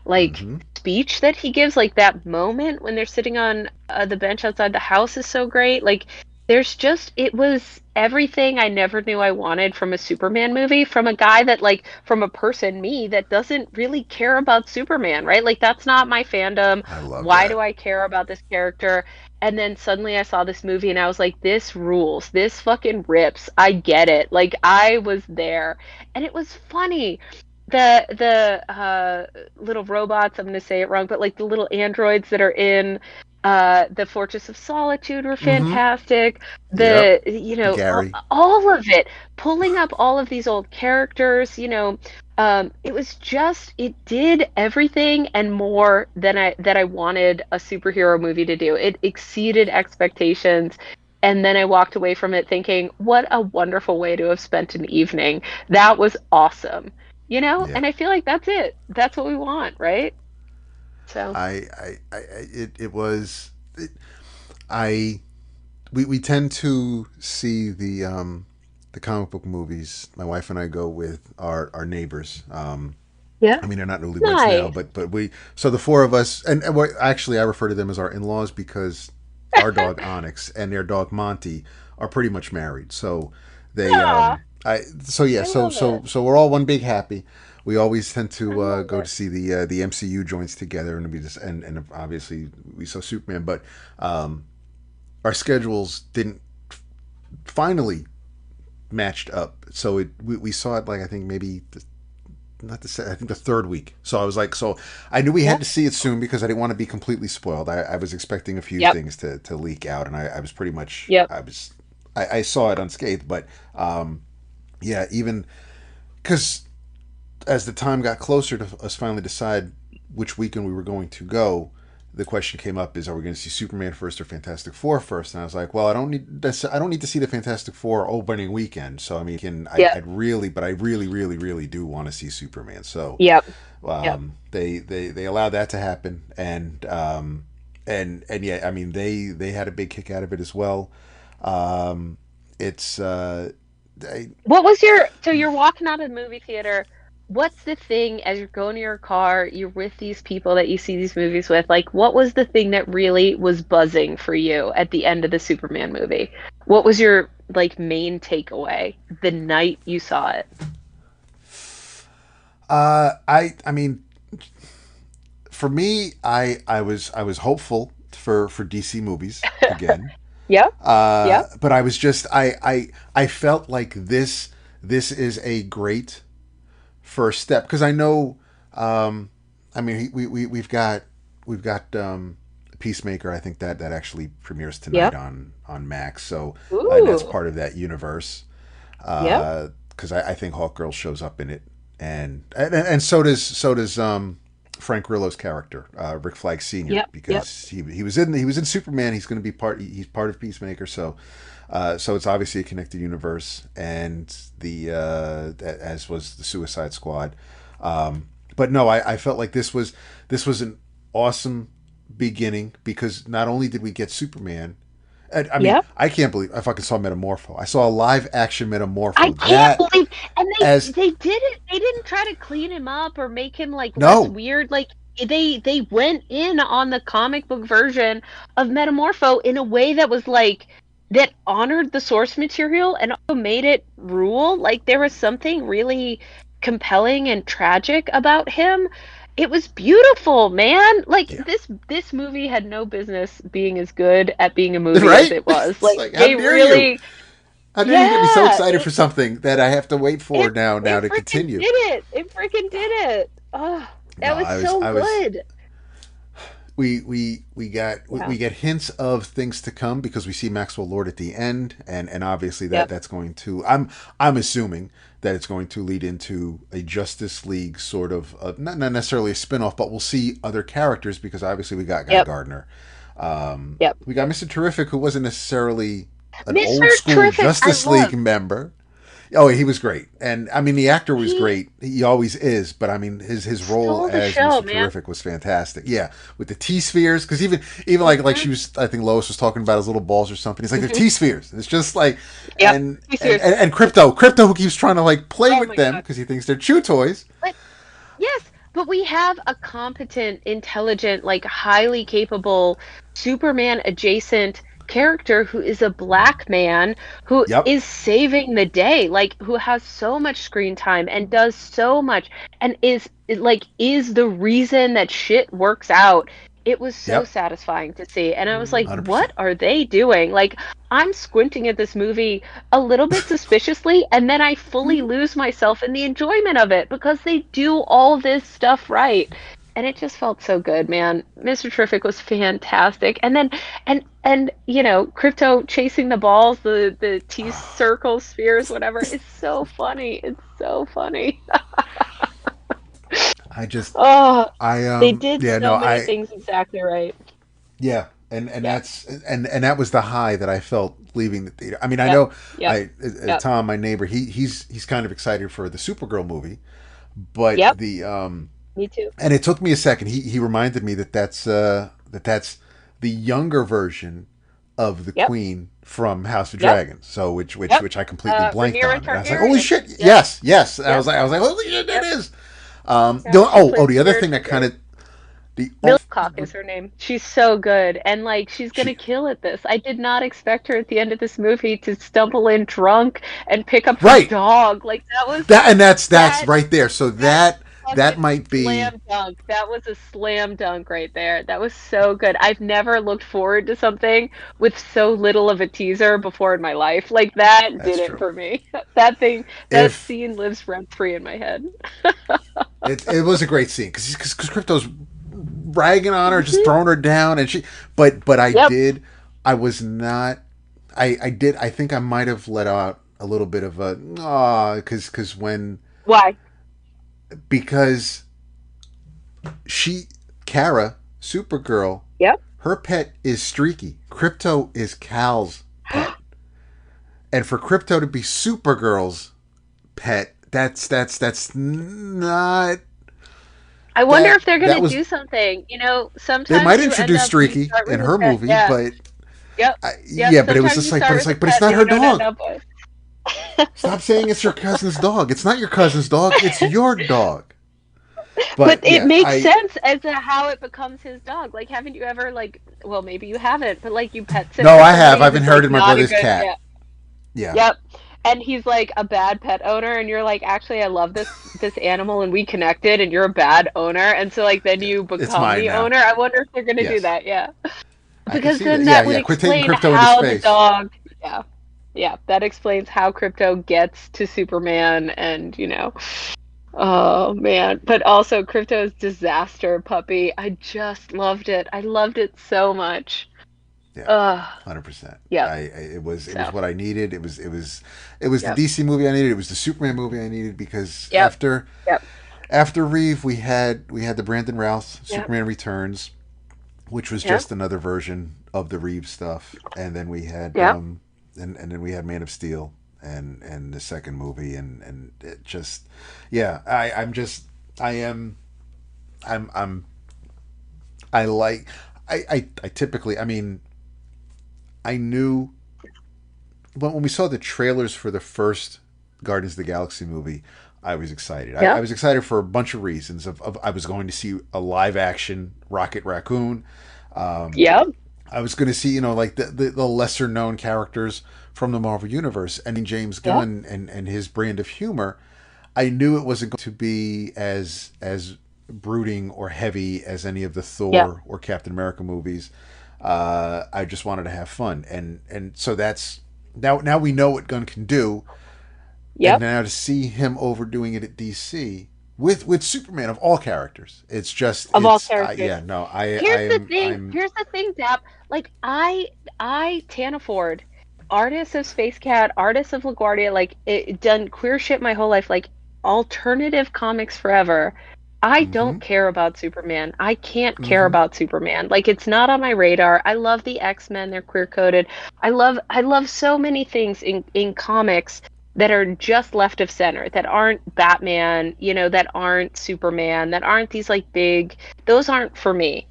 like Mm-hmm. speech that he gives. Like that moment when they're sitting on the bench outside the house is so great. Like there's just it was everything I never knew I wanted from a Superman movie, from a guy that like from a person, me, that doesn't really care about Superman, right? Like that's not my fandom. I love Why that. do I care about this character? And then suddenly I saw this movie and I was like, this rules. This fucking rips. I get it. Like I was there. And it was funny. The little robots, I'm gonna say it wrong, but like the little androids that are in the Fortress of Solitude were Mm-hmm. fantastic. Yep. All, Gary. all of it, pulling up all of these old characters, it was just it did everything and more than I wanted a superhero movie to do. It exceeded expectations. And then I walked away from it thinking, what a wonderful way to have spent an evening. That was awesome. Yeah. And I feel like that's it. That's what we want, right? So, It was. I we tend to see the comic book movies. My wife and I go with our neighbors. yeah. I mean, they're not newlyweds now, Nice. but we so the four of us, actually I refer to them as our in laws because our dog Onyx and their dog Monty are pretty much married. So they Aw, I so yeah I love it. so we're all one big happy. We always tend I to love go to it. see the MCU joints together, and we just and obviously we saw Superman, but um, our schedules didn't finally matched up. So we saw it like I think maybe not the I think the third week. So I was like, so I knew we had Yeah. to see it soon because I didn't want to be completely spoiled. I was expecting a few Yep. things to leak out, and I was pretty much Yep. I saw it unscathed. But yeah, even because as the time got closer to us finally decide which weekend we were going to go, the question came up: Is are we going to see Superman first or Fantastic Four first? And I was like, well, I don't need to see the Fantastic Four opening weekend. So I mean, Yep. but I really do want to see Superman. So Yep. Yep. they allowed that to happen, and yeah, I mean they had a big kick out of it as well. Um, it's I, What was your so you're walking out of the movie theater. What's the thing as you're going to your car, you're with these people that you see these movies with, like what was the thing that really was buzzing for you at the end of the Superman movie? What was your like main takeaway the night you saw it? I mean for me, I was hopeful for DC movies again. Yep. Yep. But I was just I felt like this is a great first step because I know I mean we've got Peacemaker. I think that actually premieres tonight Yep. on Max. So and that's Ooh. part of that universe Yep. because I think Hawkgirl shows up in it and so does Frank Grillo's character, Rick Flag Sr., Yep. Yep. because he was in Superman. He's going to be he's part of Peacemaker, so it's obviously a connected universe, and as was the Suicide Squad. But no, I felt like this was an awesome beginning, because not only did we get Superman. I mean, Yep. I can't believe I fucking saw Metamorpho. I saw a live action I Metamorpho. can't That believe, and as they did it. They didn't try to clean him up or make him like less no, weird. Like they went in on the comic book version of Metamorpho in a way that was like that honored the source material and also made it rule. Like there was something really compelling and tragic about him. It was beautiful, man. Like yeah, this movie had no business being as good at being a movie as right? it was. It's Like like, how they dare you? really, How dare you get me so yeah. excited for something that I have to wait for It now it to freaking continue? did it. It freaking did it. Oh, No, that was so I was good. Yeah. we get hints of things to come, because we see Maxwell Lord at the end, and obviously Yep. that's going to, I'm assuming that it's going to lead into a Justice League sort of, not necessarily a spin-off, but we'll see other characters, because obviously we got Guy Yep. Gardner. Yep. We got Mr. Terrific, who wasn't necessarily an Mr. old school Terrific, I Justice League love. member. Oh, he was great, and I mean the actor was He great. He always is, but I mean his role stole the as show, Mr. man. Terrific was fantastic. Yeah, with the T spheres, because even like Hmm. she was, I think Lois was talking about his little balls or something. He's like, they're Hmm. T spheres. It's just like, Yep. and Be and serious. and, and Crypto who keeps trying to like play Oh with my them god. because he thinks they're chew toys. But yes, but we have a competent, intelligent, like highly capable Superman adjacent character who is a black man who Yep, is saving the day, like who has so much screen time and does so much and is the reason that shit works out. It was so yep, satisfying to see. And I was like, 100%. what are they doing? Like I'm squinting at this movie a little bit suspiciously, and then I fully lose myself in the enjoyment of it because they do all this stuff right. And it just felt so good, man. Mr. Terrific was fantastic. And then and Crypto chasing the balls, the T circle spheres, whatever, is so funny. It's so funny. I just Oh, they did yeah, no, so many things exactly right. yeah, and Yep. and that was the high that I felt leaving the theater. I mean, I Yep. know Yep. Yep. Tom, my neighbor, he's kind of excited for the Supergirl movie, but Yep. the Me too. and it took me a second. He reminded me that's the younger version of the Yep. Queen from House of Yep. Dragons. So which Yep. which I completely blanked Rhaenyra on, and I was like, holy Targaryen. shit, Yep. yes. And Yep. I was like, holy shit, it Yep. is. Yep. She plays The other Rhaenyra thing that kind Targaryen. of the Milcock is her name. She's so good. And like she's gonna she kill at this. I did not expect her at the end of this movie to stumble in drunk and pick up her right. dog. Like that was That's that right there. So that that fucking might be slam dunk. That was a slam dunk right there. That was so good. I've never looked forward to something with so little of a teaser before in my life. Like that that's did it true. for me. That If scene lives rent free in my head. it was a great scene because Crypto's ragging on her, just Hmm. throwing her down, and but Yep. I was not. I did. I think I might have let out a little bit of a because when Why? because she Kara Supergirl, Yep. her pet is Streaky. Crypto is Cal's pet, and for Crypto to be Supergirl's pet, that's not I wonder that if they're that gonna was do something. they Sometimes might you end introduce up you Streaky start with in a her pet. movie, Yeah. but Yep. Yep. yeah, but it was Sometimes just you like, start with a but it's pet not that her you don't end dog. up with. Stop saying it's your cousin's dog. It's not your cousin's dog. It's your dog. But But it yeah, makes sense as to how it becomes his dog. Like, haven't you ever well, maybe you haven't, but like you pet sit no, for I have. somebody I've who's like inherited my not a brother's good, cat. yeah, Yeah, yep. And he's like a bad pet owner, and you're like, actually, I love this animal, and we connected, and you're a bad owner, and so like then yeah, you it's become mine the now. owner. I wonder if they're gonna do Yes, that. Yeah. I can Because see that. then Yeah, that would yeah. Quit taking explain Crypto into how the space. dog, yeah, yeah, that explains how Crypto gets to Superman and, oh man. But also Crypto's disaster puppy. I just loved it. I loved it so much. Yeah, Uh, 100%. yep. It was So, what I needed. It was the yep. DC movie I needed. It was the Superman movie I needed because Yep. Yep. After Reeve, we had the Brandon Routh Yep. Superman Returns, which was Yep. just another version of the Reeve stuff, and then we had Yep. and then we had Man of Steel and the second movie, and it just, yeah, I'm just, I am, I'm I like, I typically, I mean, I knew when we saw the trailers for the first Guardians of the Galaxy movie, I was excited. I Yep. was excited for a bunch of reasons. Of I was going to see a live action Rocket Raccoon. Um, Yep. I was going to see, like the lesser known characters from the Marvel Universe, and James Yep. Gunn and his brand of humor. I knew it wasn't going to be as brooding or heavy as any of the Yep. Thor or Captain America movies. I just wanted to have fun, and so that's now we know what Gunn can do, and Yep. now to see him overdoing it at DC with Superman of all characters, it's just Of all it's characters. yeah, no, I am I'm Here's the thing, Dap. Like Tana Ford, artist of Space Cat, artist of LaGuardia, like done queer shit my whole life, like alternative comics forever. I mm-hmm, don't care about Superman. I can't care mm-hmm, about Superman. Like it's not on my radar. I love the X-Men, they're queer coded. I love so many things in comics that are just left of center, that aren't Batman, that aren't Superman, that aren't these like big, those aren't for me.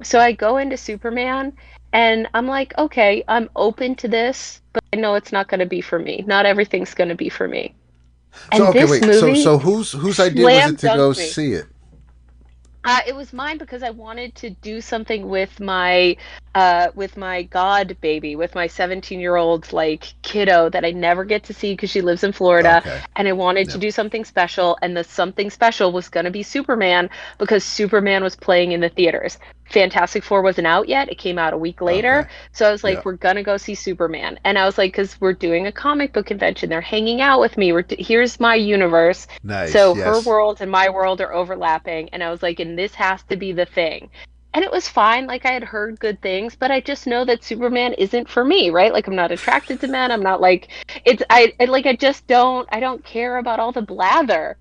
So I go into Superman and I'm like, okay, I'm open to this, but I know it's not going to be for me. Not everything's going to be for me. so And okay, this wait, so movie whose idea was it slam to go dunked me. see it? It was mine because I wanted to do something with my god baby, with my 17-year-old like kiddo that I never get to see because she lives in Florida, Okay, and I wanted to yep, do something special, and the something special was going to be Superman because Superman was playing in the theaters. Fantastic Four wasn't out yet. It came out a week later. okay, So I was like, yeah, we're going to go see Superman. And I was like, because we're doing a comic book convention. They're hanging out with me. Here's my universe. nice, So her yes. world and my world are overlapping. And I was like, and this has to be the thing. And it was fine. Like I had heard good things, but I just know that Superman isn't for me, right? Like I'm not attracted to men. I'm not like I just I don't care about all the blather.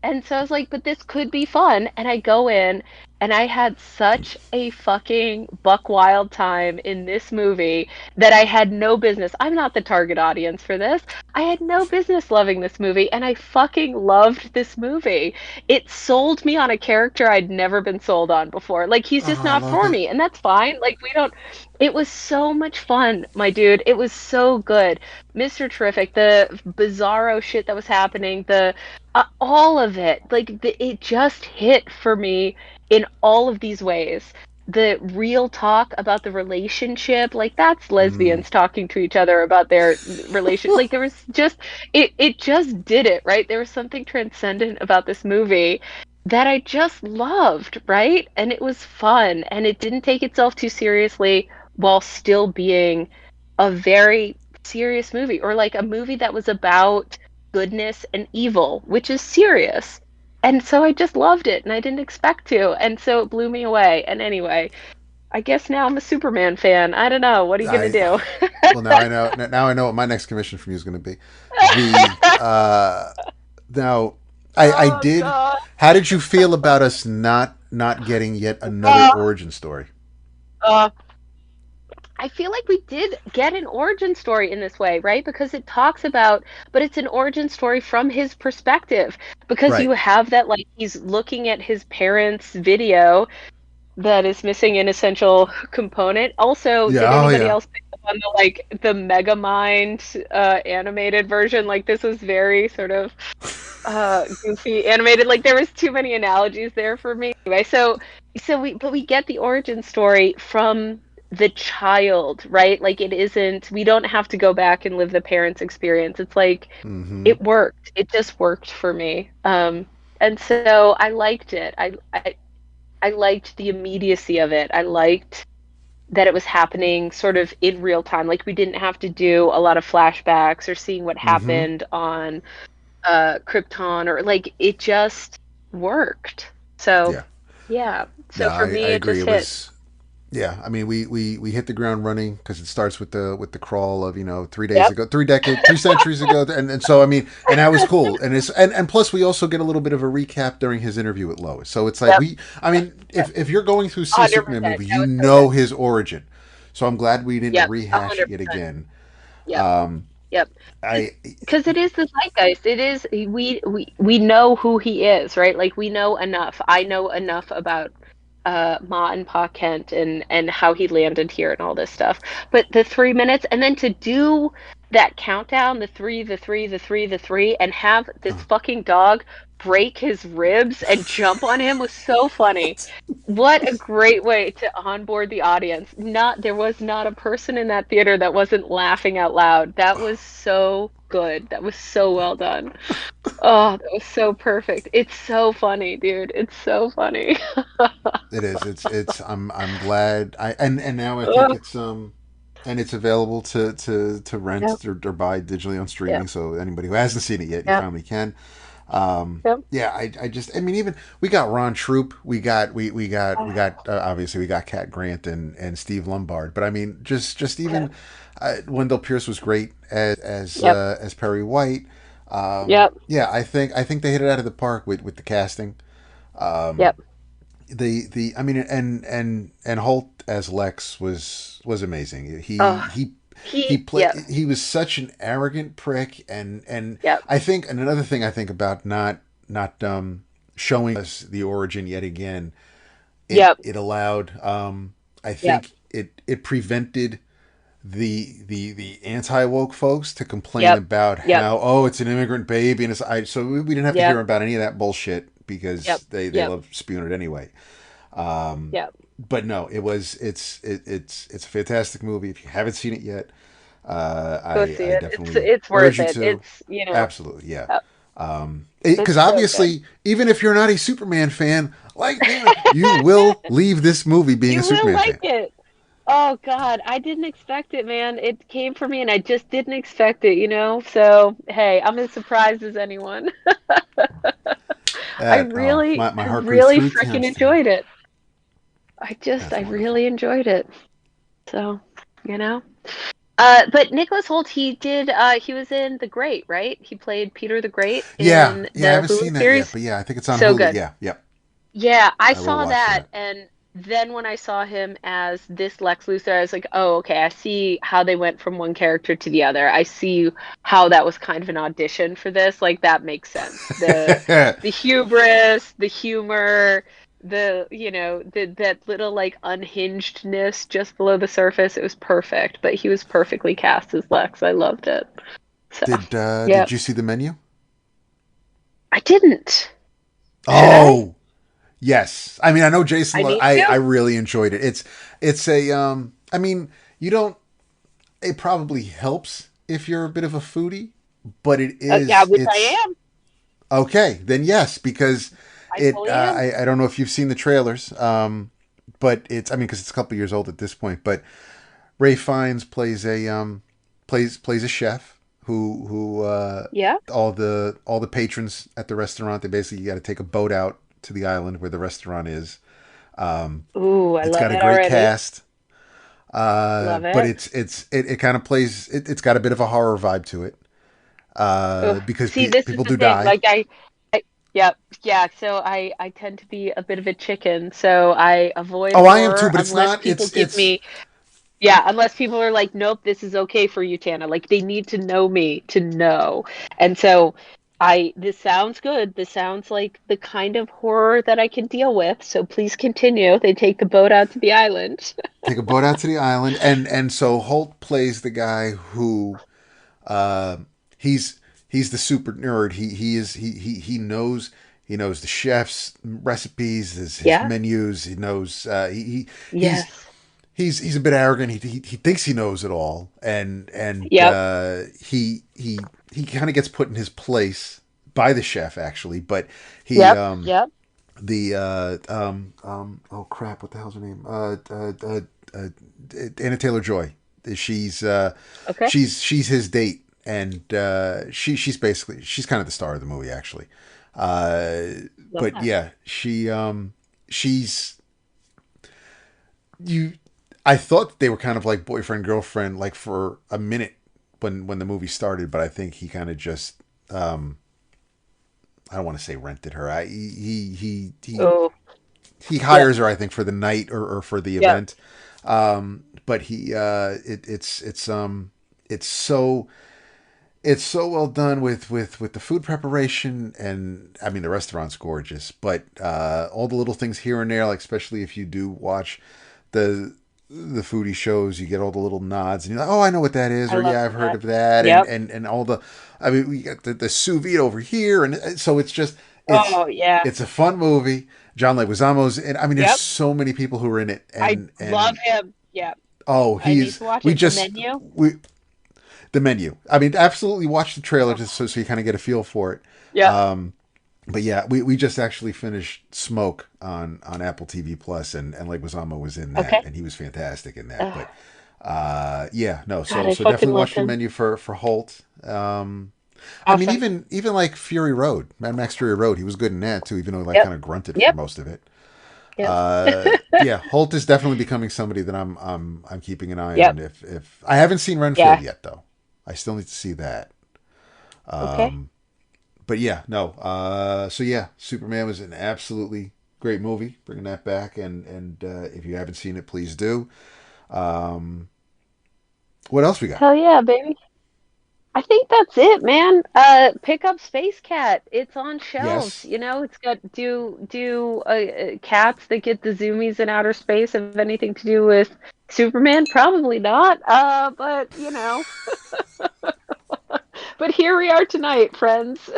And so I was like, but this could be fun. And I go in and I had such a fucking buck wild time in this movie that I had no business. I'm not the target audience for this. I had no business loving this movie, and I fucking loved this movie. It sold me on a character I'd never been sold on before. Like he's Oh, just I not love for it. me, and that's fine. Like we don't it was so much fun, my dude. It was so good. Mr. Terrific, the bizarro shit that was happening, the all of it, like it just hit for me in all of these ways. The real talk about the relationship, like that's Mm. lesbians talking to each other about their relation. Like there was just it just did it, right? There was something transcendent about this movie that I just loved, right? And it was fun, and it didn't take itself too seriously while still being a very serious movie, or like a movie that was about goodness and evil, which is serious. And so I just loved it and I didn't expect to. And so it blew me away. And anyway, I guess now I'm a Superman fan. I don't know. What are you going to I do? Well, now I know. Now I know what my next commission from you is going to be. The Now, I Oh, did. God. How did you feel about us not getting yet another Uh, origin story? uh, I feel like we did get an origin story in this way, right? Because it talks about, but it's an origin story from his perspective. Because Right. you have that, like, he's looking at his parents' video that is missing an essential component. Also, Yeah. did Oh anybody yeah. else pick up on the Megamind animated version? Like this was very sort of goofy animated. Like there was too many analogies there for me. Anyway, so we get the origin story from the child, right? Like it isn't, we don't have to go back and live the parents' experience. It's like Mm-hmm. it worked. It just worked for me. And so I liked it. I liked the immediacy of it. I liked that it was happening sort of in real time. Like we didn't have to do a lot of flashbacks or seeing what Mm-hmm. happened on Krypton, or like it just worked. So Yeah. yeah. No, So for I me it agree. just hit. Yeah, I mean, we hit the ground running because it starts with the crawl of 3 days Yep. ago, 3 centuries ago, and so I mean, and that was cool, and plus we also get a little bit of a recap during his interview with Lois. So it's like Yep. I Yep. mean, if you're going through see a Superman 100%. movie, That you was so good. know his origin. So I'm glad we didn't Yep. rehash it yet 100%. again. Yep. Um, Yep. I Because it is the zeitgeist. It is we know who he is, right? Like we know enough. I know enough about Ma and Pa Kent and how he landed here and all this stuff. But the 3 minutes and then to do that countdown, the three, the three, the three, the three, and have this fucking dog break his ribs and jump on him was so funny. What a great way to onboard the audience. Not there was not a person in that theater that wasn't laughing out loud. That was so good. That was so well done. Oh, that was so perfect. It's so funny, dude. It's so funny. It is. It's. I'm glad. And now I think Ugh. it's. And it's available to Yep, rent or buy digitally on yep, streaming. So anybody who hasn't seen it yet, you yep, finally can. yep. Yeah, I just. I mean, even we got Ron Troop. We got obviously we got Cat Grant and Steve Lombard. But I mean, just Yep, even Wendell Pierce was great yep, as Perry White. yep, Yeah, I think they hit it out of the park with the casting. Um, yep. the I mean and Holt as Lex was amazing. Oh, He yep, played he was such an arrogant prick and yep, I think and another thing I think about not showing us the origin yet again, it yep, it allowed I yep, think it prevented the anti woke folks to complain yep, about yep, how it's an immigrant baby and so we didn't have to hear yep, about any of that bullshit yep, because they yep, love spewing it anyway. Um, yep. but no, it's a fantastic movie. If you haven't seen it yet, Go see I it. definitely It's urge worth you it. to. It's Absolutely, yeah. yep, Because it's so good. obviously, even if you're not a Superman fan, like me, you will leave this movie being a You will Superman like fan. it. Oh God, I didn't expect it, man. It came for me and I just didn't expect it, you know? So, hey, I'm as surprised as anyone. My I heart grew really 3 times freaking today. enjoyed it. That's I wonderful. really enjoyed it. So, you know. But Nicholas Hoult, he was in The Great, right? He played Peter the Great Yeah, in yeah, I the haven't Hulu seen that yet, series. but yeah, I think it's on So Hulu. good. Yeah, yep, Yeah, I I will saw watch that, that. and then when I saw him as this Lex Luthor, I was like, oh, okay, I see how they went from one character to the other. I see how that was kind of an audition for this. Like that makes sense. The hubris, the humor, that little like unhingedness just below the surface. It was perfect, but he was perfectly cast as Lex. I loved it. So, yeah, Did you see the menu? I didn't. Should I? Oh, yes. I mean, I know Jason. I need I to. really enjoyed it. It's a I mean, you don't. It probably helps if you're a bit of a foodie, but Yeah, which I it's am. okay. Then yes, because I fully am. I don't know if you've seen the trailers, but it's I mean because it's a couple years old at this point. But Ray Fiennes plays a chef who Yeah. all the patrons at the restaurant they basically got to take a boat out to the island where the restaurant is. Ooh, I It's love got a it great already. cast, Love but it. it kind of plays it's got a bit of a horror vibe to it Ugh. because See, this is people the do thing. die. Yep, yeah. So I tend to be a bit of a chicken, so I avoid Oh, I am too, horror but it's unless not. people give me, yeah, unless people are like, nope, this is okay for you, Tana. Like they need to know me to know. And so this sounds good. This sounds like the kind of horror that I can deal with. So please continue. They take the boat out to the island. Take a boat out to the island, and so Holt plays the guy who uh, he's he's the super nerd. He knows the chef's recipes, his Yeah. menus. He knows he's Yes. he's a bit arrogant. He thinks he knows it all, and Yep. he kind of gets put in his place by the chef actually, but he Yep. Yep. the oh crap, what the hell's her name? Uh, Anna Taylor Joy. She's Okay. she's his date, and she's basically she's kind of the star of the movie actually. Love But that. yeah, she's you I thought they were kind of like boyfriend girlfriend, like for a minute when the movie started, but I think he kind of just um, I don't want to say rented her. Oh, He yep, hires her, I think, for the night or for the yep. event. But it's so it's so well done with the food preparation, and I mean the restaurant's gorgeous, but all the little things here and there, like especially if you do watch the the foodie shows, you get all the little nods, and you're like, oh, I know what that is, I or love yeah, I've heard that. of that, Yep. and all the, I mean, we got the sous vide over here, and so it's just it's Oh yeah. it's a fun movie. John Leguizamo's, and I mean, there's Yep. so many people who are in it, I love and him. Yep. oh, I need he's to watch we it. The just menu. we the menu. I mean, absolutely watch the trailer Oh, just so you kind of get a feel for it. yep. But yeah, we just actually finished Smoke on Apple TV Plus, and Leguizamo was in that, Okay. and he was fantastic in that. Uh, But yeah, no, God, so I so fucking definitely love watch the him. menu for Holt. I mean, Awesome. even like Fury Road, Mad Max Fury Road, he was good in that too, even though he like Yep. kind of grunted for Yep. most of it. Yep. Yeah, Holt is definitely becoming somebody that I'm keeping an eye Yep. on. If I haven't seen Renfield Yeah. yet though, I still need to see that. Okay. But yeah, no. So yeah, Superman was an absolutely great movie. Bringing that back, and if you haven't seen it, please do. Um, what else we got? Hell yeah, baby. I think that's it, man. Pick up Space Cat. It's on shelves. Yes. It's got cats that get the zoomies in outer space have anything to do with Superman? Probably not. But but here we are tonight, friends.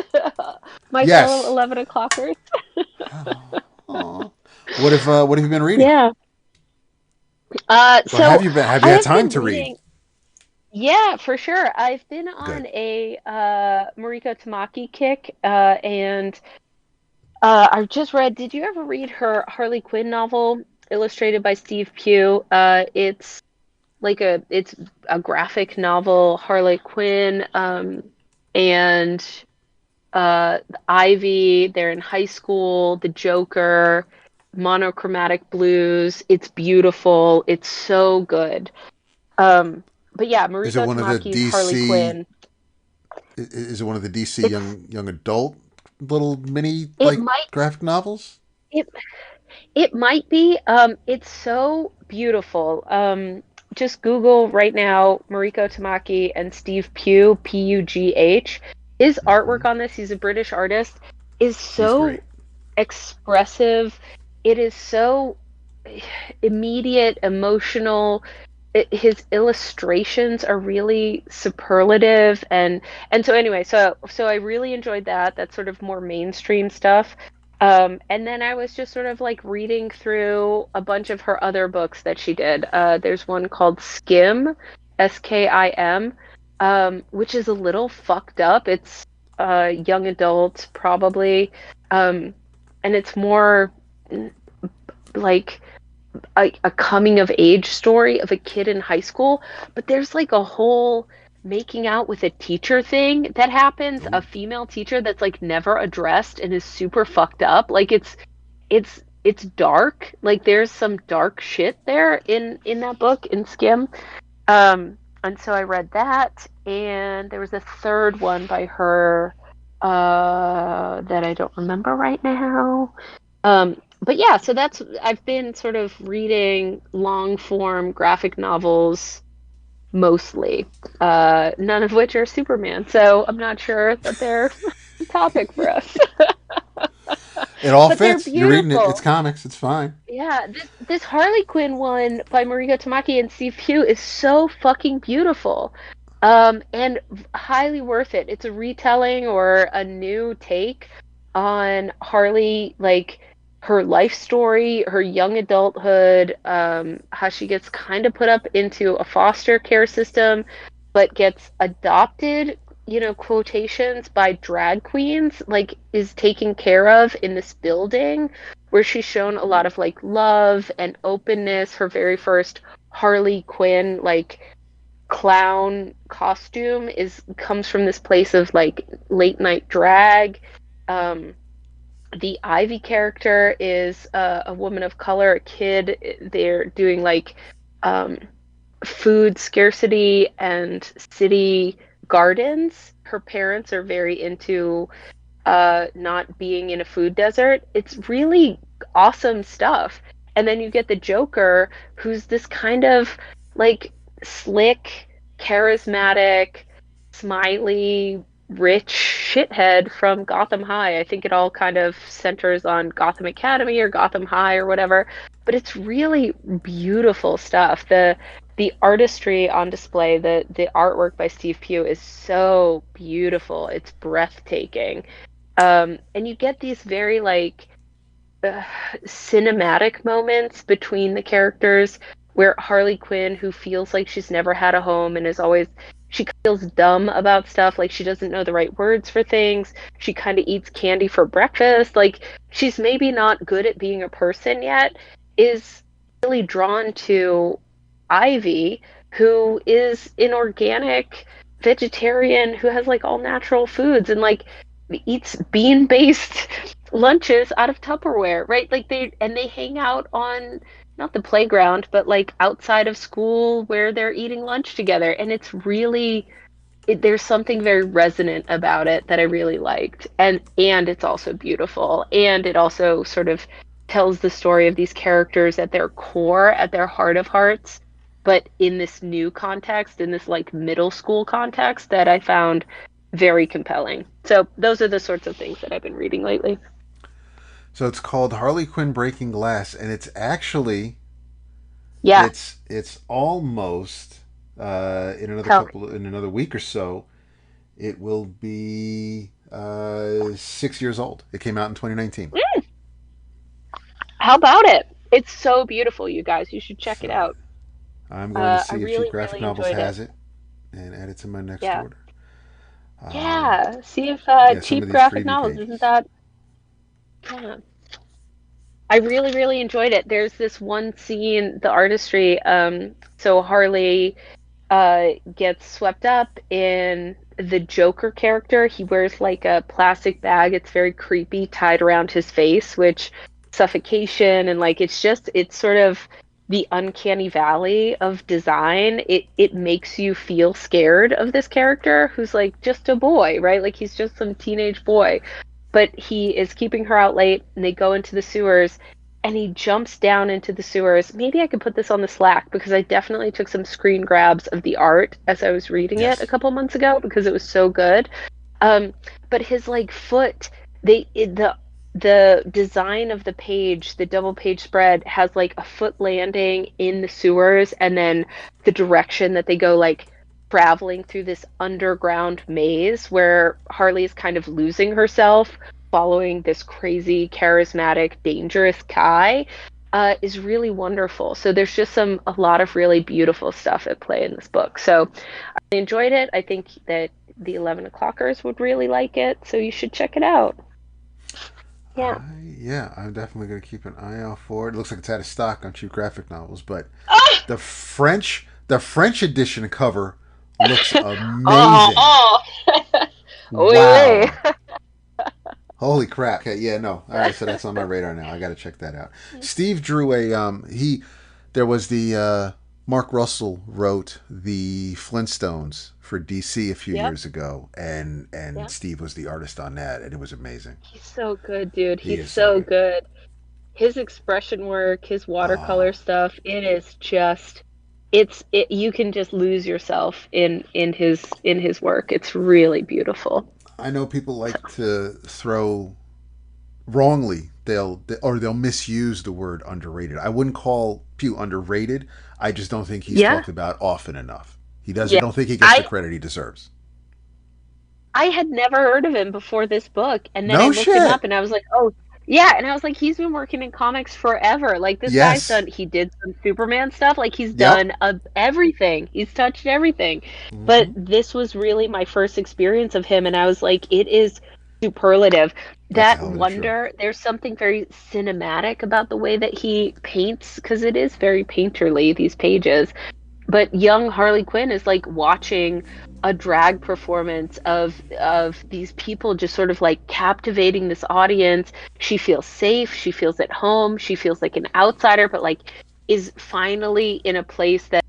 My fellow Yes. 11 o'clockers. Oh. What have you been reading? Yeah. Or have So you been? Have you I had have time been to read? reading. Yeah, for sure. I've been on Good. a Mariko Tamaki kick, and I've just read. Did you ever read her Harley Quinn novel, illustrated by Steve Pugh? It's a graphic novel, Harley Quinn, and Ivy. They're in high school. The Joker, monochromatic blues. It's beautiful. It's so good. Um, but yeah, Is it Mariko one of the Tamaki's Harley DC? Quinn. Is it one of the DC It's young adult little mini it like might graphic novels? it it might be. It's so beautiful. Just Google right now Mariko Tamaki and Steve Pugh, Pugh. His Hmm. artwork on this, he's a British artist, is He's so great. expressive. It is so immediate, emotional. His illustrations are really superlative, and so anyway, so I really enjoyed that. That's sort of more mainstream stuff. And then I was just sort of like reading through a bunch of her other books that she did. There's one called Skim, Skim, which is a little fucked up. It's young adult probably, um, and it's more like a coming of age story of a kid in high school, but there's like a whole making out with a teacher thing that happens, a Ooh. female teacher that's like never addressed and is super fucked up. Like it's dark. Like there's some dark shit there in that book in Skim. And so I read that, and there was a third one by her that I don't remember right now. But yeah, so that's I've been sort of reading long form graphic novels mostly, none of which are Superman, so I'm not sure that they're a topic for us. It all But they're fits. You're reading it. It's beautiful. comics. It's fine. Yeah, this Harley Quinn one by Mariko Tamaki and Steve Pugh is so fucking beautiful. And highly worth it. It's a retelling or a new take on Harley, like her life story, her young adulthood, how she gets kind of put up into a foster care system, but gets adopted, quotations by drag queens, like is taken care of in this building where she's shown a lot of like love and openness. Her very first Harley Quinn like clown costume is comes from this place of like late night drag. Um, the Ivy character is a woman of color, a kid. They're doing like um, food scarcity and city gardens. Her parents are very into not being in a food desert. It's really awesome stuff. And then you get the Joker, who's this kind of like slick, charismatic, smiley, rich shithead from Gotham High. I think it all kind of centers on Gotham Academy or Gotham High or whatever, but it's really beautiful stuff. The artistry on display, the artwork by Steve Pugh is so beautiful. It's breathtaking. And you get these very like uh, cinematic moments between the characters where Harley Quinn, who feels like she's never had a home and is always, she feels dumb about stuff, like she doesn't know the right words for things. She kind of eats candy for breakfast. Like she's maybe not good at being a person yet, is really drawn to Ivy, who is an organic vegetarian who has like all natural foods and like eats bean-based lunches out of Tupperware, right? Like they hang out on not the playground, but like outside of school where they're eating lunch together, and it's really there's something very resonant about it that I really liked, and it's also beautiful, and it also sort of tells the story of these characters at their core, at their heart of hearts, but in this new context, in this like middle school context that I found very compelling. So those are the sorts of things that I've been reading lately. So it's called Harley Quinn Breaking Glass, and it's actually Yeah, it's almost tell me. in another week or so. It will be 6 years old. It came out in 2019. Mm, how about it? It's so beautiful, you guys. You should check it So out. I'm going to I see if Cheap really, Graphic really Novels enjoyed it. has it and add it to my next Yeah. order. Um, Yeah. See if yeah, some of cheap these graphic freebie novels isn't pages. that? Yeah. I really, really enjoyed it. There's this one scene, the artistry. So Harley gets swept up in the Joker character. He wears like a plastic bag. It's very creepy, tied around his face, which suffocation and like it's sort of the uncanny valley of design. It makes you feel scared of this character who's like just a boy, right? Like he's just some teenage boy, but he is keeping her out late and they go into the sewers and he jumps down into the sewers. Maybe I could put this on the Slack because I definitely took some screen grabs of the art as I was reading it a Yes. couple months ago because it was so good. Um, but his like foot, the design of the page, the double page spread has like a foot landing in the sewers and then the direction that they go like traveling through this underground maze where Harley is kind of losing herself following this crazy, charismatic, dangerous guy is really wonderful. So there's just a lot of really beautiful stuff at play in this book. So I enjoyed it. I think that the 11 o'clockers would really like it. So you should check it out. Yeah. Yeah, I'm definitely going to keep an eye out for it. It looks like it's out of stock on Cheap Graphic Novels, but Ah! the French edition cover looks Oh, amazing. oh, oui, Wow. Holy crap. Okay, yeah, no. All right, so that's on my radar now. I got to check that out. oui. Steve drew a he there was the Mark Russell wrote the Flintstones for DC a few Yep. years ago, and Yeah. Steve was the artist on that, and it was amazing. He's so good, dude. He He's is so so good. good. His expression work, his watercolor Oh, stuff, it is just you can just lose yourself in his work. It's really beautiful. I know people So, like to throw wrongly. They'll misuse the word underrated. I wouldn't call Pew underrated. I just don't think he's yeah. talked about often enough. He does. I Yeah. don't think he gets the I credit he deserves. I had never heard of him before this book, and then I No looked him shit. up and I was like, "Oh, yeah." And I was like, "He's been working in comics forever. Like this guy's Yes. done he did some Superman stuff. Like he's Yep. done everything. He's touched everything." But Hmm. this was really my first experience of him and I was like, "It is superlative." That's a That hell of an intro. wonder, there's something very cinematic about the way that he paints because it is very painterly these pages, but young Harley Quinn is like watching a drag performance of these people just sort of like captivating this audience. She feels safe, she feels at home, she feels like an outsider, but like is finally in a place that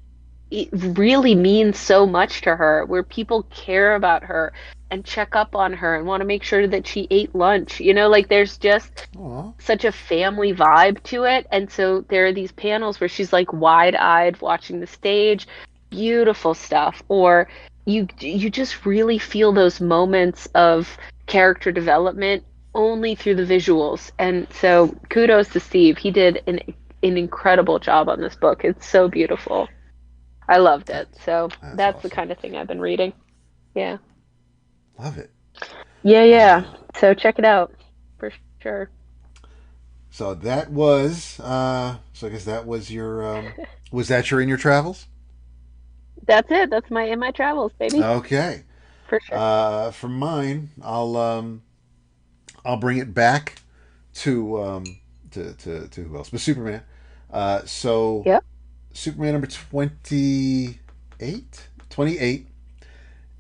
it really means so much to her, where people care about her and check up on her and want to make sure that she ate lunch. Like there's just Aw. such a family vibe to it. And so there are these panels where she's like wide-eyed watching the stage, beautiful stuff. Or you just really feel those moments of character development only through the visuals. And so kudos to Steve. He did an incredible job on this book. It's so beautiful. I loved it. So That's that's the awesome. kind of thing I've been reading. Yeah. Love it. Yeah, yeah. Uh, So check it out for sure. so that was. So I guess that was your. Was that your in your travels? That's it. That's my in my travels, baby. Okay. For sure. For mine, I'll bring it back to to who else? But Superman. So Yep. Superman number 28? 28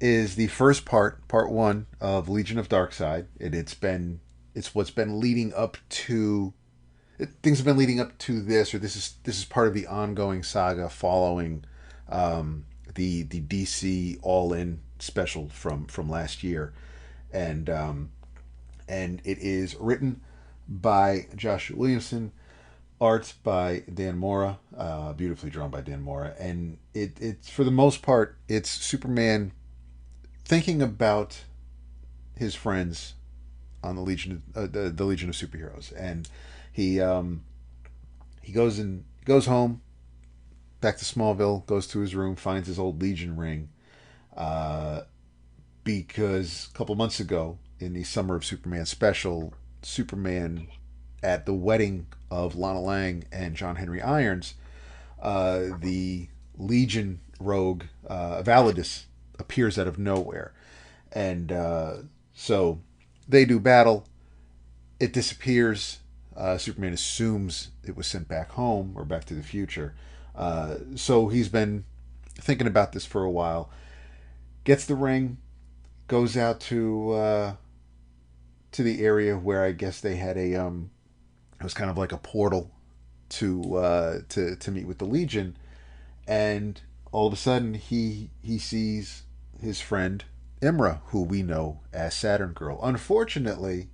is the first part one of Legion of Darkseid. It's what's been leading up to things have been leading up to this, or this is part of the ongoing saga following the DC All In special from last year, and it is written by Josh Williamson, art by Dan Mora, beautifully drawn by Dan Mora, and it's for the most part it's Superman thinking about his friends on the Legion, the Legion of Superheroes, and he he goes home back to Smallville, goes to his room, finds his old Legion ring, uh, because a couple months ago in the Summer of Superman special, Superman at the wedding of Lana Lang and John Henry Irons, the Legion rogue Validus appears out of nowhere, and so they do battle. It disappears. Superman assumes it was sent back home or back to the future. So he's been thinking about this for a while. Gets the ring, goes out to the area where I guess they had it was kind of like a portal to meet with the Legion, and all of a sudden he sees his friend Imra, who we know as Saturn Girl. Unfortunately,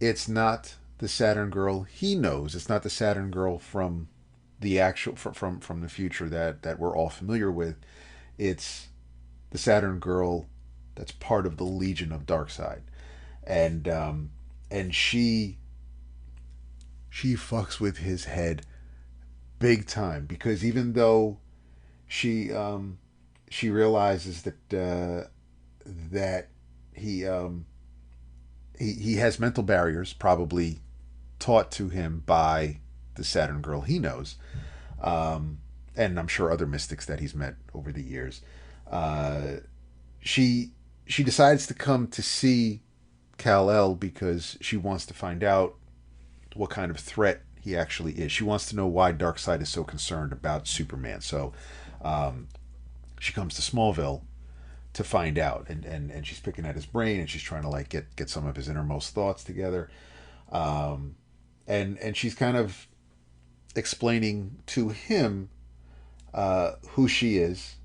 it's not the Saturn Girl he knows. It's not the Saturn Girl from the actual from the future that we're all familiar with. It's the Saturn Girl that's part of the Legion of Darkseid, and she fucks with his head big time, because even though she realizes that he has mental barriers, probably taught to him by the Saturn Girl he knows, and I'm sure other mystics that he's met over the years. Uh, she she decides to come to see Kal-El because she wants to find out what kind of threat he actually is. She wants to know why Darkseid is so concerned about Superman. So um, she comes to Smallville to find out, and she's picking at his brain, and she's trying to like get some of his innermost thoughts together, um, and she's kind of explaining to him who she is.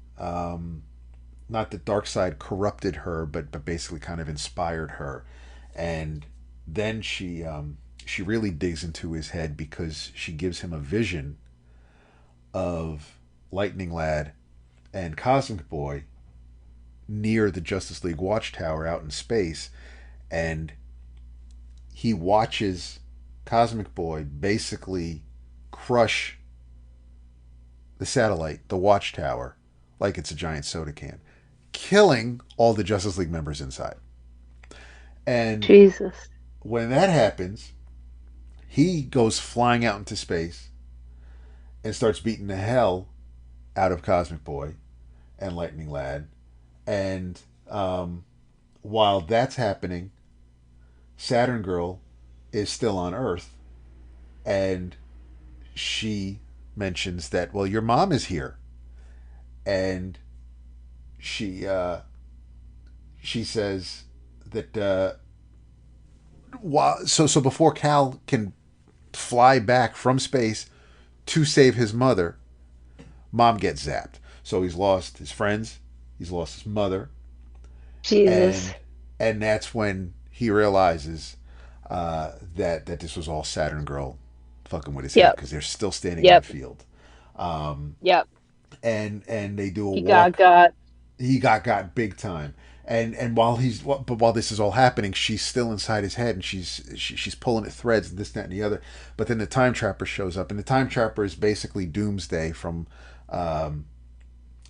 Not that Darkseid corrupted her, but basically kind of inspired her, and then she really digs into his head because she gives him a vision of Lightning Lad and Cosmic Boy near the Justice League Watchtower out in space, and he watches Cosmic Boy basically crush the satellite, the Watchtower, like it's a giant soda can, killing all the Justice League members inside. And Jesus. when that happens, he goes flying out into space and starts beating the hell out of Cosmic Boy and Lightning Lad. And while that's happening, Saturn Girl is still on Earth, and she mentions that, well, your mom is here, and she says that so before Cal can fly back from space to save his mother, mom gets zapped. So he's lost his friends, he's lost his mother, Jesus. and that's when he realizes that this was all Saturn Girl fucking with his head Yep. because they're still standing in the Yep. field. Um, Yep. and they do a He walk. got. He got big time. And while this is all happening, she's still inside his head, and she's pulling at threads and this, that, and the other. But then the time trapper shows up, and the time trapper is basically Doomsday from an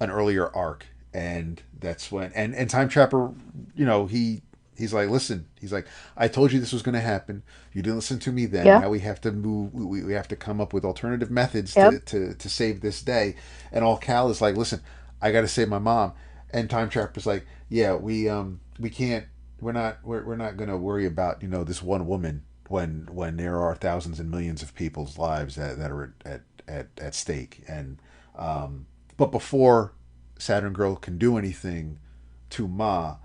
earlier arc, and that's when and time trapper, he's like, listen, he's like, I told you this was going to happen. You didn't listen to me then. Yeah. Now we have to move. We have to come up with alternative methods Yep. to save this day. And all Cal is like, listen, I got to save my mom. And time trapper's like, yeah, we can't. We're not going to worry about this one woman when there are thousands and millions of people's lives that are at stake. And but before Saturn Girl can do anything to Ma,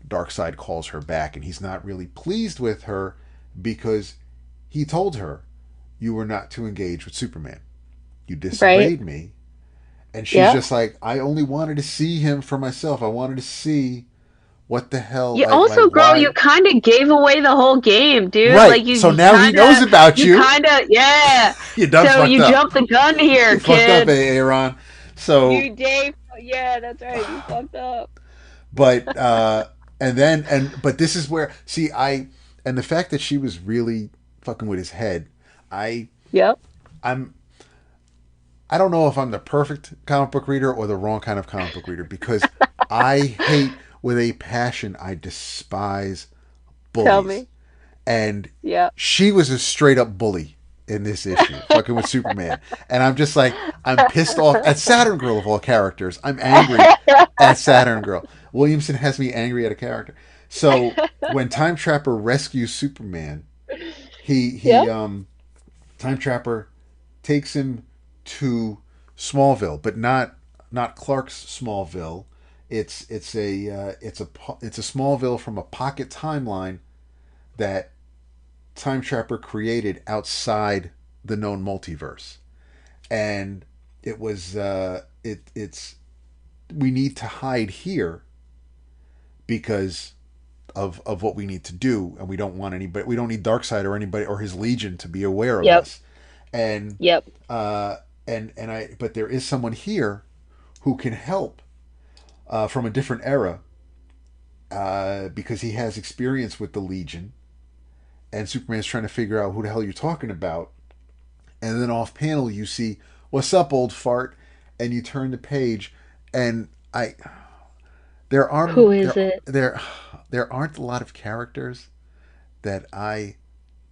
Darkseid calls her back, and he's not really pleased with her because he told her, you were not to engage with Superman. You disobeyed me. And she's just like, I only wanted to see him for myself. I wanted to see what the hell. You also, girl, why... you kind of gave away the whole game, dude. Right. Like so now he knows about you. Yeah. You done so fucked you up. jumped the gun here, you kid. Fucked up, Aaron. So you Dave. Yeah, that's right. You fucked up. But but this is where and the fact that she was really fucking with his head. Yep. I don't know if I'm the perfect comic book reader or the wrong kind of comic book reader because I hate with a passion. I despise bullies. Tell me. And she was a straight up bully in this issue, fucking with Superman. And I'm just like, I'm pissed off at Saturn Girl of all characters. I'm angry at Saturn Girl. Williamson has me angry at a character. So when Time Trapper rescues Superman, Time Trapper takes him to Smallville, but not Clark's Smallville. It's a Smallville from a pocket timeline that Time Trapper created outside the known multiverse, and it was it's we need to hide here because of what we need to do, and we don't want anybody. We don't need Darkseid or anybody or his Legion to be aware of us. And but there is someone here who can help from a different era because he has experience with the Legion, and Superman's trying to figure out who the hell you're talking about. And then off panel you see, what's up, old fart? And you turn the page, and there aren't a lot of characters that I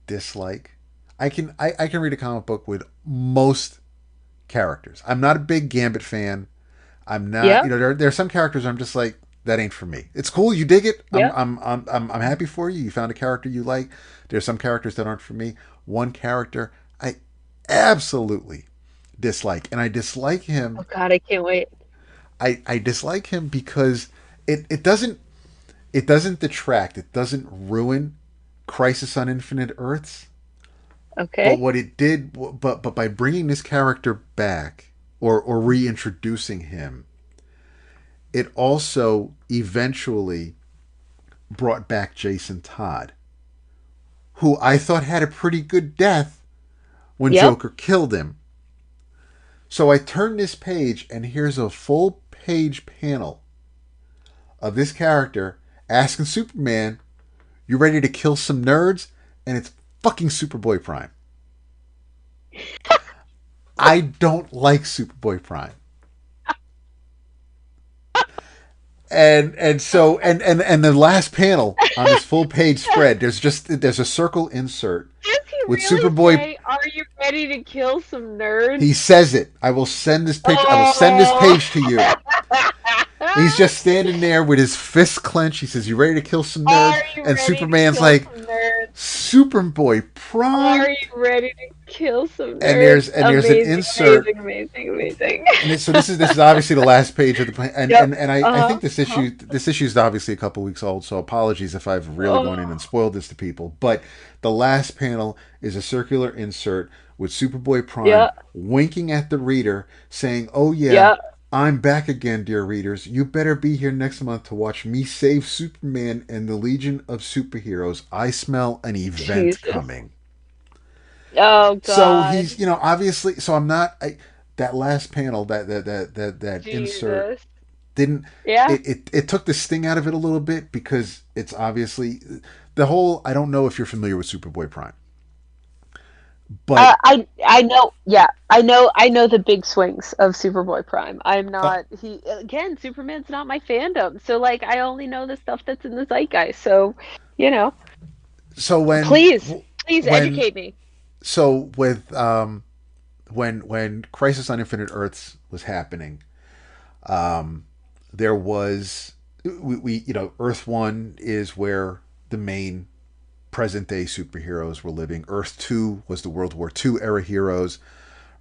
dislike. I can read a comic book with most characters. I'm not a big Gambit fan. I'm not. There are some characters I'm just like, that ain't for me. It's cool, you dig it. I'm happy for you. You found a character you like. There's some characters that aren't for me. One character I absolutely dislike, and I dislike him. Oh God, I can't wait. I dislike him because it doesn't detract. It doesn't ruin Crisis on Infinite Earths. Okay. But what it did, but by bringing this character back or reintroducing him, it also eventually brought back Jason Todd, who I thought had a pretty good death when Joker killed him. So I turned this page, and here's a full page panel of this character asking Superman, "You ready to kill some nerds?" And it's fucking Superboy Prime. I don't like Superboy Prime. And so the last panel on this full page spread, there's a circle insert with really Superboy. Say, are you ready to kill some nerds? He says it. I will send this page. I will send this page to you. He's just standing there with his fists clenched. He says, "You ready to kill some nerds?" And Superman's like, "Superboy Prime. Are you ready to kill some nerds?" And there's an insert. Amazing. And so this is obviously the last page of the plan. And I think this issue is obviously a couple weeks old. So apologies if I've really gone in and spoiled this to people. But the last panel is a circular insert with Superboy Prime Yeah. winking at the reader, saying, "Oh yeah, Yeah. I'm back again, dear readers. You better be here next month to watch me save Superman and the Legion of Superheroes. I smell an event Jesus. coming." Oh So God. he's, obviously. So I'm not. That last panel, that insert Jesus. didn't. Yeah. It took the sting out of it a little bit because it's obviously the whole. I don't know if you're familiar with Superboy Prime, but I know, yeah, I know the big swings of Superboy Prime. I'm uh, not he again, Superman's not my fandom. So like I only know the stuff that's in the zeitgeist. So, you know, so please when educate me. so with when Crisis on Infinite Earths was happening, there was we Earth One is where the main present day superheroes were living. Earth Two was the World War II era heroes.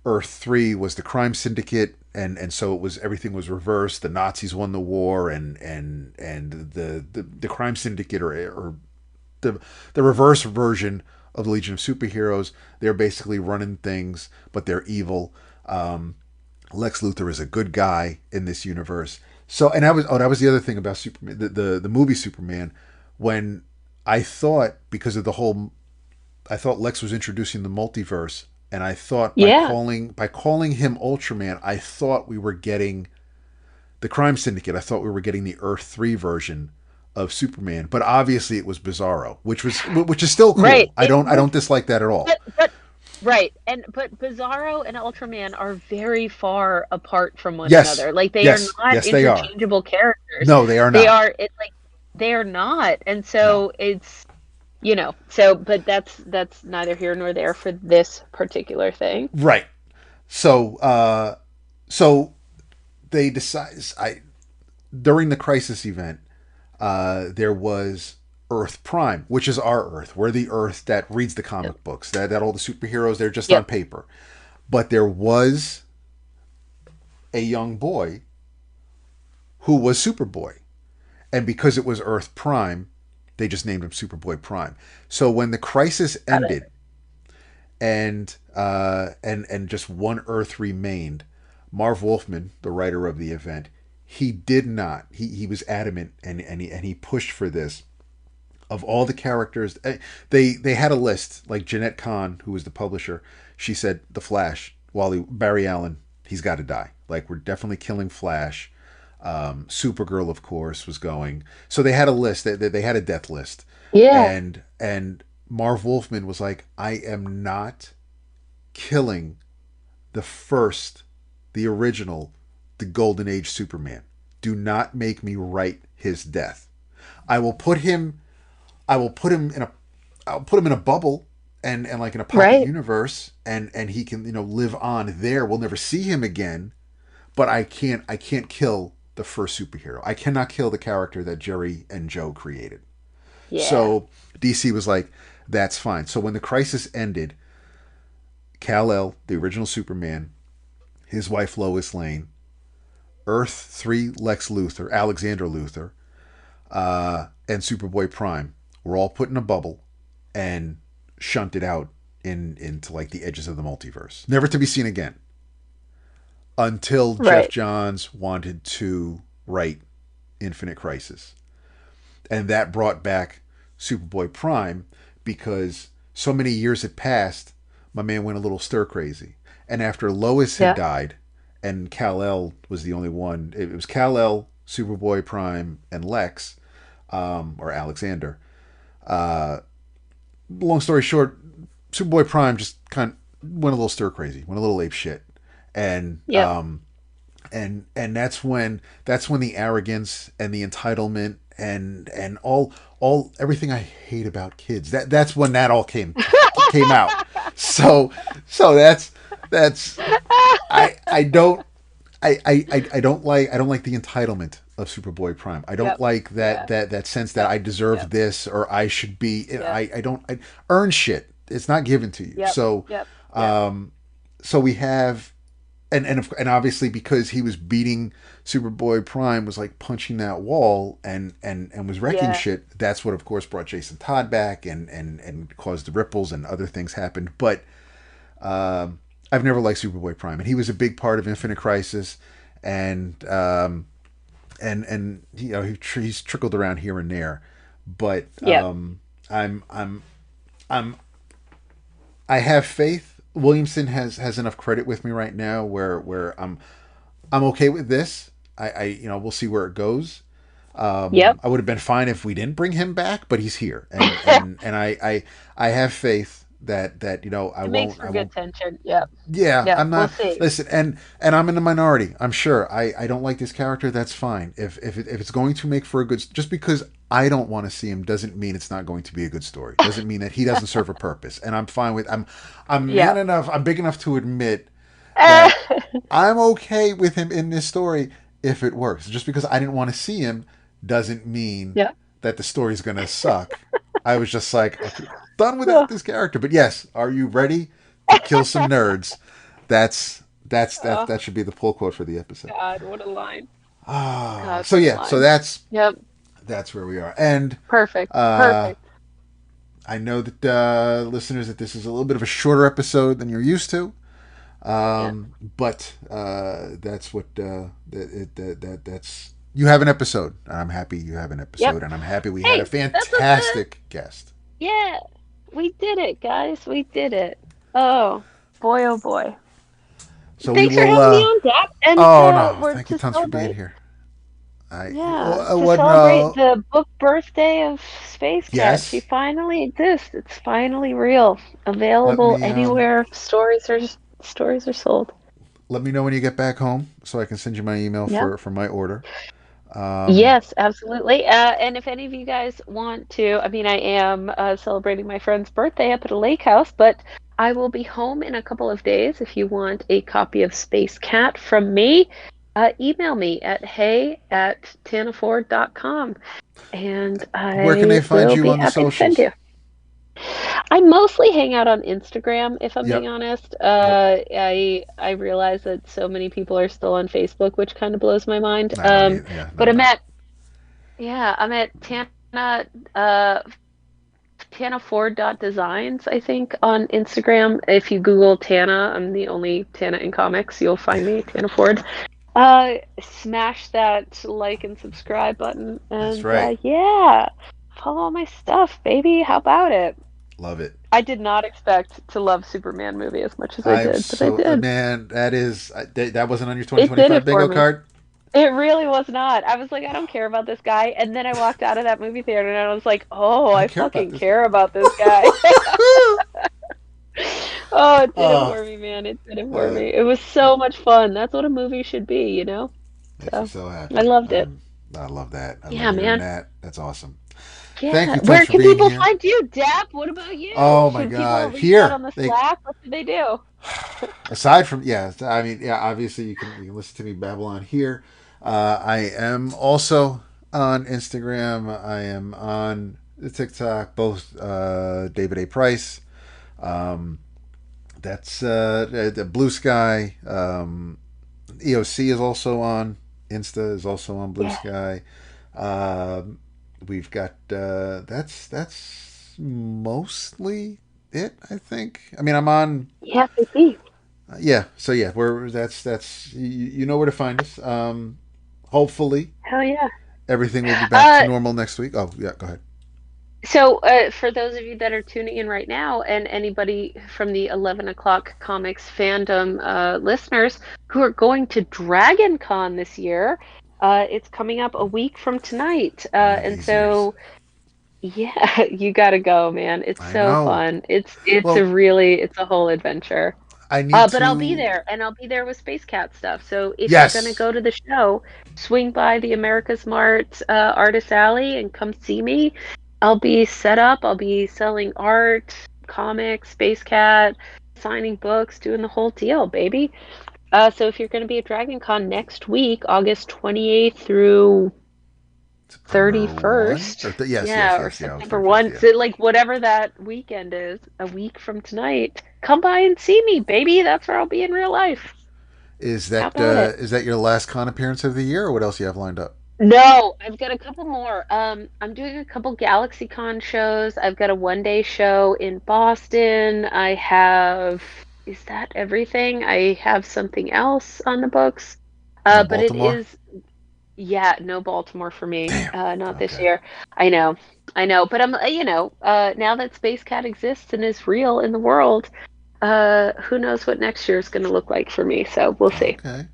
Earth Three was the crime syndicate, and so it was everything was reversed. The Nazis won the war, and the crime syndicate or the reverse version of the Legion of Superheroes. They're basically running things, but they're evil. Lex Luthor is a good guy in this universe. So, and that was the other thing about Superman, the movie Superman, when I thought because of the whole, I thought Lex was introducing the multiverse, and I thought Yeah. by calling him Ultraman, I thought we were getting the crime syndicate. I thought we were getting the Earth 3 version of Superman, but obviously it was Bizarro, which is still Right. cool. I don't dislike that at all. But right. But Bizarro and Ultraman are very far apart from one Yes, another. Like they are yes, not yes, they are. interchangeable characters. No, they are They not. are it like they are not. And No, so it's so but that's neither here nor there for this particular thing. right. So, so they decide. I During the Crisis event, there was Earth Prime, which is our Earth. We're the Earth that reads the Yep. comic books. That all the superheroes they're just on Yep. paper. But there was a young boy who was Superboy, and because it was Earth Prime, they just named him Superboy Prime. So when the Crisis Got it. ended, and just one Earth remained, Marv Wolfman, the writer of the event, he did not. He was adamant, and he pushed for this. Of all the characters, they had a list. Like Jeanette Kahn, who was the publisher, she said the Flash, Barry Allen, he's got to die. Like we're definitely killing Flash. Supergirl, of course, was going. So they had a list. They had a death list, Yeah. and Marv Wolfman was like, I am not killing the first, the original, the Golden Age Superman. Do not make me write his death. I will put him. I will put him in a. I'll put him in a bubble and like in a pocket Right. universe, and he can live on there. We'll never see him again. But I can't kill the first superhero. I cannot kill the character that Jerry and Joe created. Yeah. So DC was like, that's fine. So when the Crisis ended, Kal-El, the original Superman, his wife Lois Lane, Earth 3 Lex Luthor, Alexander Luthor, and Superboy Prime were all put in a bubble and shunted out into like the edges of the multiverse, never to be seen again. Until Jeff Right. Johns wanted to write Infinite Crisis. And that brought back Superboy Prime because so many years had passed, my man went a little stir crazy. And after Lois had Yeah. died, and Kal-El was the only one, it was Kal-El, Superboy Prime, and Lex, or Alexander. Uh, Long story short, Superboy Prime just kind of went a little stir crazy, went a little ape shit, and Yep. and that's when the arrogance and the entitlement and all everything I hate about kids, that's when that all came out. So that's I don't I don't like the entitlement of Superboy Prime. I don't Yep. like Yeah. that sense that Yep. I deserve Yep. this or I should be. Yep. I don't earn shit. It's not given to you. Yep. So Yep. Yep. um, so we have and obviously because he was beating Superboy Prime was like punching that wall and was wrecking Yeah. shit. That's what of course brought Jason Todd back and caused the ripples and other things happened. But I've never liked Superboy Prime, and he was a big part of Infinite Crisis, and and he's trickled around here and there, but Yep. I'm I'm I'm I have faith. Williamson has enough credit with me right now where I'm okay with this. I we'll see where it goes. Yep. I would have been fine if we didn't bring him back, but he's here, and I have faith that I It makes won't for I good won't. tension. Yep. Yeah, Yep. I'm We'll not. see. Listen, and I'm in the minority. I'm sure. I don't like this character. That's fine. If it's going to make for a good, just because I don't want to see him doesn't mean it's not going to be a good story. Doesn't mean that he doesn't serve a purpose. And I'm fine with. I'm man Yep. enough. I'm big enough to admit that I'm okay with him in this story if it works. Just because I didn't want to see him doesn't mean Yep. that the story's gonna suck. I was just like, okay, done with Oh, this character. But yes, are you ready to kill some nerds? That should be the pull quote for the episode. God, what a line. Ah, God, so what a yeah, so line. Yep. that's where we are, and Perfect. uh, Perfect. I know that listeners that this is a little bit of a shorter episode than you're used to. Yeah. But that's what that's you have an episode. I'm happy you have an Yep. episode, and I'm happy we had a Hey, that's what the. fantastic guest. Yeah. We did it, guys. We did it. Oh, boy, oh, boy. So we Thanks for will. having me on, Dap. And Oh no, we're thank you to tons for being celebrate. here. I Yeah, to what celebrate no the book birthday of Space Cat. She yes. finally exists. It's finally real. Let Available me anywhere stories are sold. let me know when you get back home so I can send you my email Yeah. for my order. Um, Yes, absolutely. And if any of you guys want to, I mean, I am celebrating my friend's birthday up at a lake house, but I will be home in a couple of days. If you want a copy of Space Cat from me, email me at hey@tanaford.com and where can they I find will you be on the happy to send socials? you. I mostly hang out on Instagram, if I'm being Yep. honest. Yep. I realize that so many people are still on Facebook, which kind of blows my mind. I don't need. Yeah. But No. No. I'm at uh, Tana Ford Designs, I think, on Instagram. If you Google Tana, I'm the only Tana in comics. You'll find me, Tana Ford. Smash that like and subscribe button, That's and right. yeah, follow all my stuff, baby. How about it? Love it. I did not expect to love Superman movie as much as I I'm did, but I so did. man. That is that wasn't on your It did 2025 it for bingo me. card. It really was not. I was like, I don't care about this guy. And then I walked out of that movie theater and I was like, oh, I I care about fucking this guy. care about this guy. Oh, it did it Oh, for me, man. It did it for uh, me. It was so much fun. That's what a movie should be, you know? makes me So so I happy. loved it. I love that. I love Yeah, hearing man. that. That's awesome. Thank Yeah. you tons Where for can being people here. find you, Dap? What about you? Oh my Should people God. reach out Here on the they Slack? What should they do? aside from yeah, I mean yeah, obviously you can listen to me babble on here. I am also on Instagram. I am on the TikTok. Both David A. Price. Um, that's the Blue Sky. EOC is also on. Insta is also on Blue Yeah. Sky. Um, we've got that's mostly it. I think. I mean, I'm on. Yeah, baby. Yeah. So yeah, we're that's you know where to find us. Hopefully Hell yeah. everything will be back to Uh, normal next week. Oh yeah, go ahead. So, for those of you that are tuning in right now, and anybody from the 11 o'clock comics fandom listeners who are going to Dragon Con this year, it's coming up a week from tonight. One of And these years. so, yeah, you gotta go, man. It's I so know. fun. It's Well, it's a whole adventure. I need But I'll be to. there, and I'll be there with Space Cat stuff. So if you're gonna Yes. go to the show, swing by the America's Mart Artist Alley and come see me. I'll be set up. I'll be selling art, comics, Space Cat, signing books, doing the whole deal, baby. So if you're gonna be at Dragon Con next week, August 28th through September 1? 31st, Yes, yes, yeah, or yes, yeah. I was September 31st, 1, yeah. so like whatever that weekend is, a week from tonight, come by and see me, baby. That's where I'll be in real life. How about it? Is that your last con appearance of the year, or what else you have lined up? No, I've got a couple more. I'm doing a couple GalaxyCon shows. I've got a one day show in Boston. I have is that everything? I have something else on the books. No But it Baltimore? is, yeah, no Baltimore for me. Damn. Not this Okay. year. I know. I know. But now that Space Cat exists and is real in the world, who knows what next year is going to look like for me. So we'll see. Okay.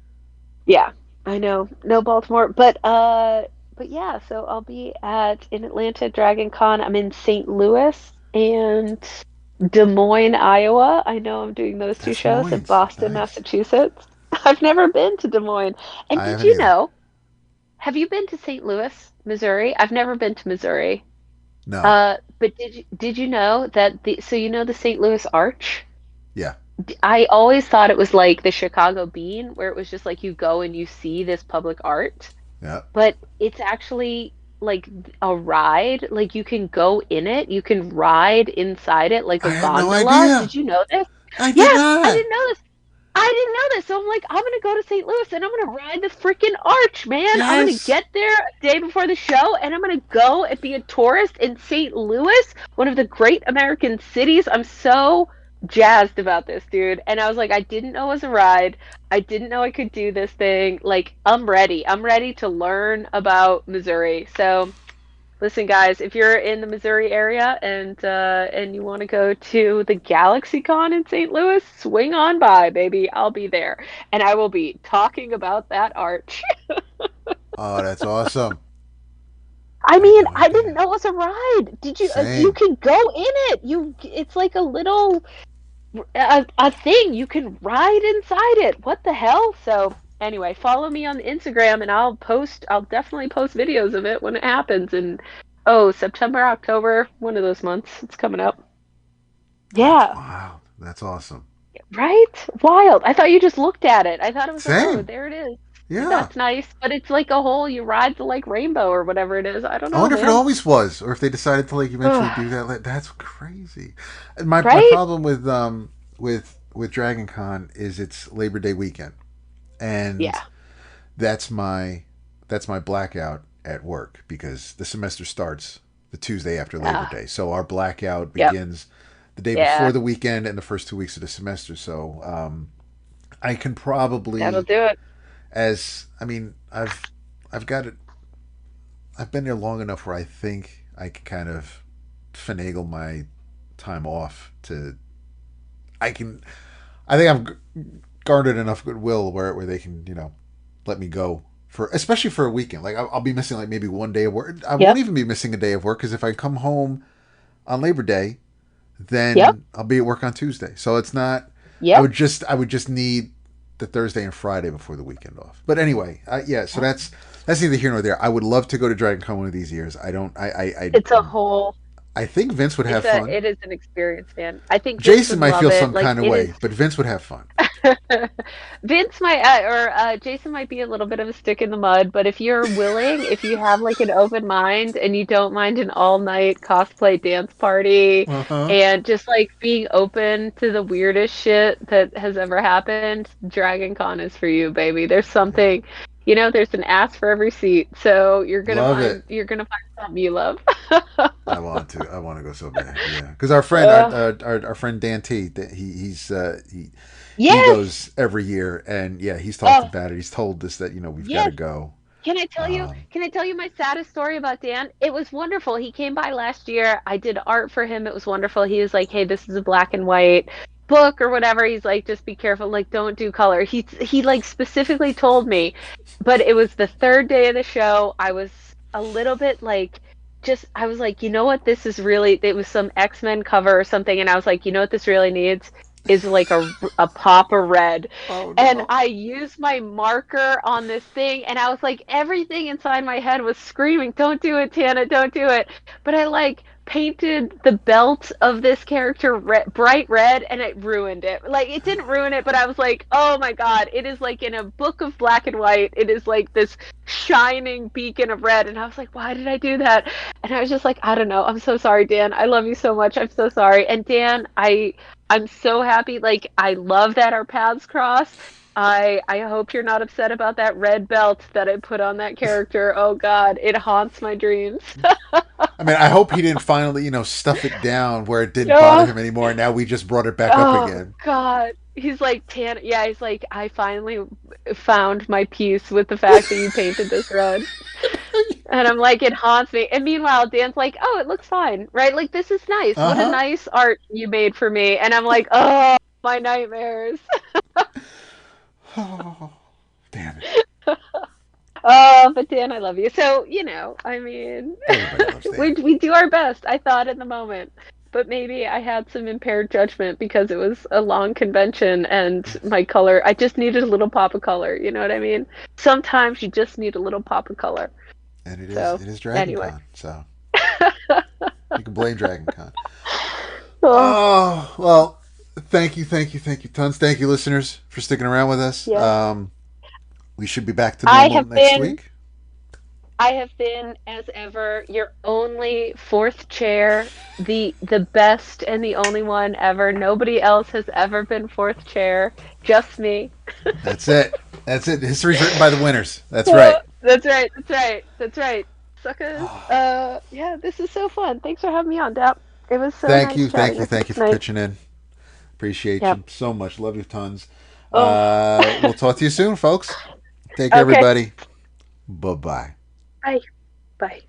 Yeah, I know. No Baltimore, but yeah, so I'll be at in Atlanta Dragon Con. I'm in St. Louis and Des Moines, Iowa. I know I'm doing those two Des shows in Moines. Boston, Nice. Massachusetts. I've never been to Des Moines. And I did haven't you either. know, have you been to St. Louis, Missouri? I've never been to Missouri. No. But did you know that the St. Louis Arch? Yeah. I always thought it was like the Chicago Bean, where it was just like you go and you see this public art, Yeah. but it's actually like a ride. Like you can go in it, you can ride inside it like I a had no gondola. idea. Did you know this? I Yeah, did I not. didn't know this. I didn't know this. So I'm like, I'm gonna go to St. Louis and I'm gonna ride the freaking arch, man. I'm gonna Yes. get there a day before the show and I'm gonna go and be a tourist in St. Louis, one of the great American cities. I'm so jazzed about this, dude. And I was like, I didn't know it was a ride. I didn't know I could do this thing. Like, I'm ready. I'm ready to learn about Missouri. So listen, guys, if you're in the Missouri area and you want to go to the GalaxyCon in St. Louis, swing on by, baby. I'll be there, and I will be talking about that arch. Oh, that's awesome. I I had mean, no I didn't idea. know it was a ride. Did you? You Same. can go in it. It's like a little a thing. You can ride inside it. What the hell? So anyway, follow me on Instagram, and I'll definitely post videos of it when it happens. And oh, September, October, one of those months. It's coming up. That's Yeah, wild. That's awesome. right? Wild. I thought you just looked at it. I thought it was like, oh, Same. there it is. Yeah. That's nice. But it's like a whole, you ride the like rainbow or whatever it is. I don't I know, wonder if it man. always was, or if they decided to like eventually do that. That's crazy. And my Right? problem with Dragon Con is it's Labor Day weekend, and Yeah. that's my blackout at work because the semester starts the Tuesday after Labor Ah, Day. So our blackout yep. begins the day before Yeah. the weekend and the first 2 weeks of the semester. So I can That'll probably, do it. as I mean, I've got it. I've been there long enough where I think I can kind of finagle my time off to. I can. I think I've garnered enough goodwill where they can let me go for, especially for a weekend. Like I'll be missing like maybe one day of work. I won't Yep. even be missing a day of work because if I come home on Labor Day, Yep. then I'll be at work on Tuesday. So it's not. Yep. I would just need the Thursday and Friday before the weekend off. But anyway, yeah. So Yep. that's neither here nor there. I would love to go to Dragon Con one of these years. I don't. It's a whole I think Vince would have fun. it is an experience, man. I think Vince Jason would might love feel it. some Like kind of it is way, but Vince would have fun. Vince might or Jason might be a little bit of a stick in the mud, but if you're willing, if you have like an open mind and you don't mind an all-night cosplay dance party Uh huh. and just like being open to the weirdest shit that has ever happened, Dragon Con is for you, baby. There's something, there's an ass for every seat. So Love it. you're gonna find something you love. I want to. I want to go so bad. Yeah, because our friend, Ugh. our friend Dan T, he Yes. goes every year, and yeah, he's talked Oh, about it. He's told us that we've got to yes. go. Can I tell you? Um, Can I tell you my saddest story about Dan? It was wonderful. He came by last year. I did art for him. It was wonderful. He was like, "Hey, this is a black and white book or whatever." He's like, "Just be careful. Like, don't do color." He like specifically told me, but it was the third day of the show. I was a little bit like, just I was like, you know what? This is really. It was some X-Men cover or something, and I was like, you know what this really needs is like a pop of red, oh and no. I used my marker on this thing, and I was like, everything inside my head was screaming, "Don't do it, Tana, don't do it." But I like painted the belt of this character bright red, and it ruined it. Like, it didn't ruin it, but I was like, oh my God, it is like in a book of black and white. It is like this shining beacon of red. And I was like, why did I do that? And I was just like, I don't know. I'm so sorry, Dan. I love you so much. I'm so sorry. And Dan, I'm so happy. Like, I love that our paths cross. I hope you're not upset about that red belt that I put on that character. Oh God, it haunts my dreams. I mean, I hope he didn't finally, stuff it down where it didn't bother Oh, him anymore. Now we just brought it back up oh again. God. He's like Tana. Yeah, he's like, I finally found my peace with the fact that you painted this red. And I'm like, it haunts me. And meanwhile, Dan's like, oh, it looks fine, right? Like, this is nice. Uh What a huh. nice art you made for me. And I'm like, oh, my nightmares. Oh, damn it. Oh, but Dan, I love you. So, I mean, Everybody loves we Dan. we do our best. I thought in the moment, but maybe I had some impaired judgment because it was a long convention and my color. I just needed a little pop of color. You know what I mean? Sometimes you just need a little pop of color. And So, it is Dragon anyway. Con, so you can blame Dragon Con. Oh, Oh, well, thank you, tons. Thank you, listeners, for sticking around with us. yeah. We should be back to I normal have next been week. I have been, as ever, your only fourth chair, the best and the only one ever. Nobody else has ever been fourth chair, just me. That's it. That's it. History's written by the winners. That's right. That's right. That's right. That's right. Suckers. Yeah, this is so fun. Thanks for having me on, Dap. It was so nice chatting with you Thank you for tonight. pitching in. Appreciate Yep. you so much. Love you tons. Oh. We'll talk to you soon, folks. Take care, Okay. everybody. Bye bye. Bye. Bye.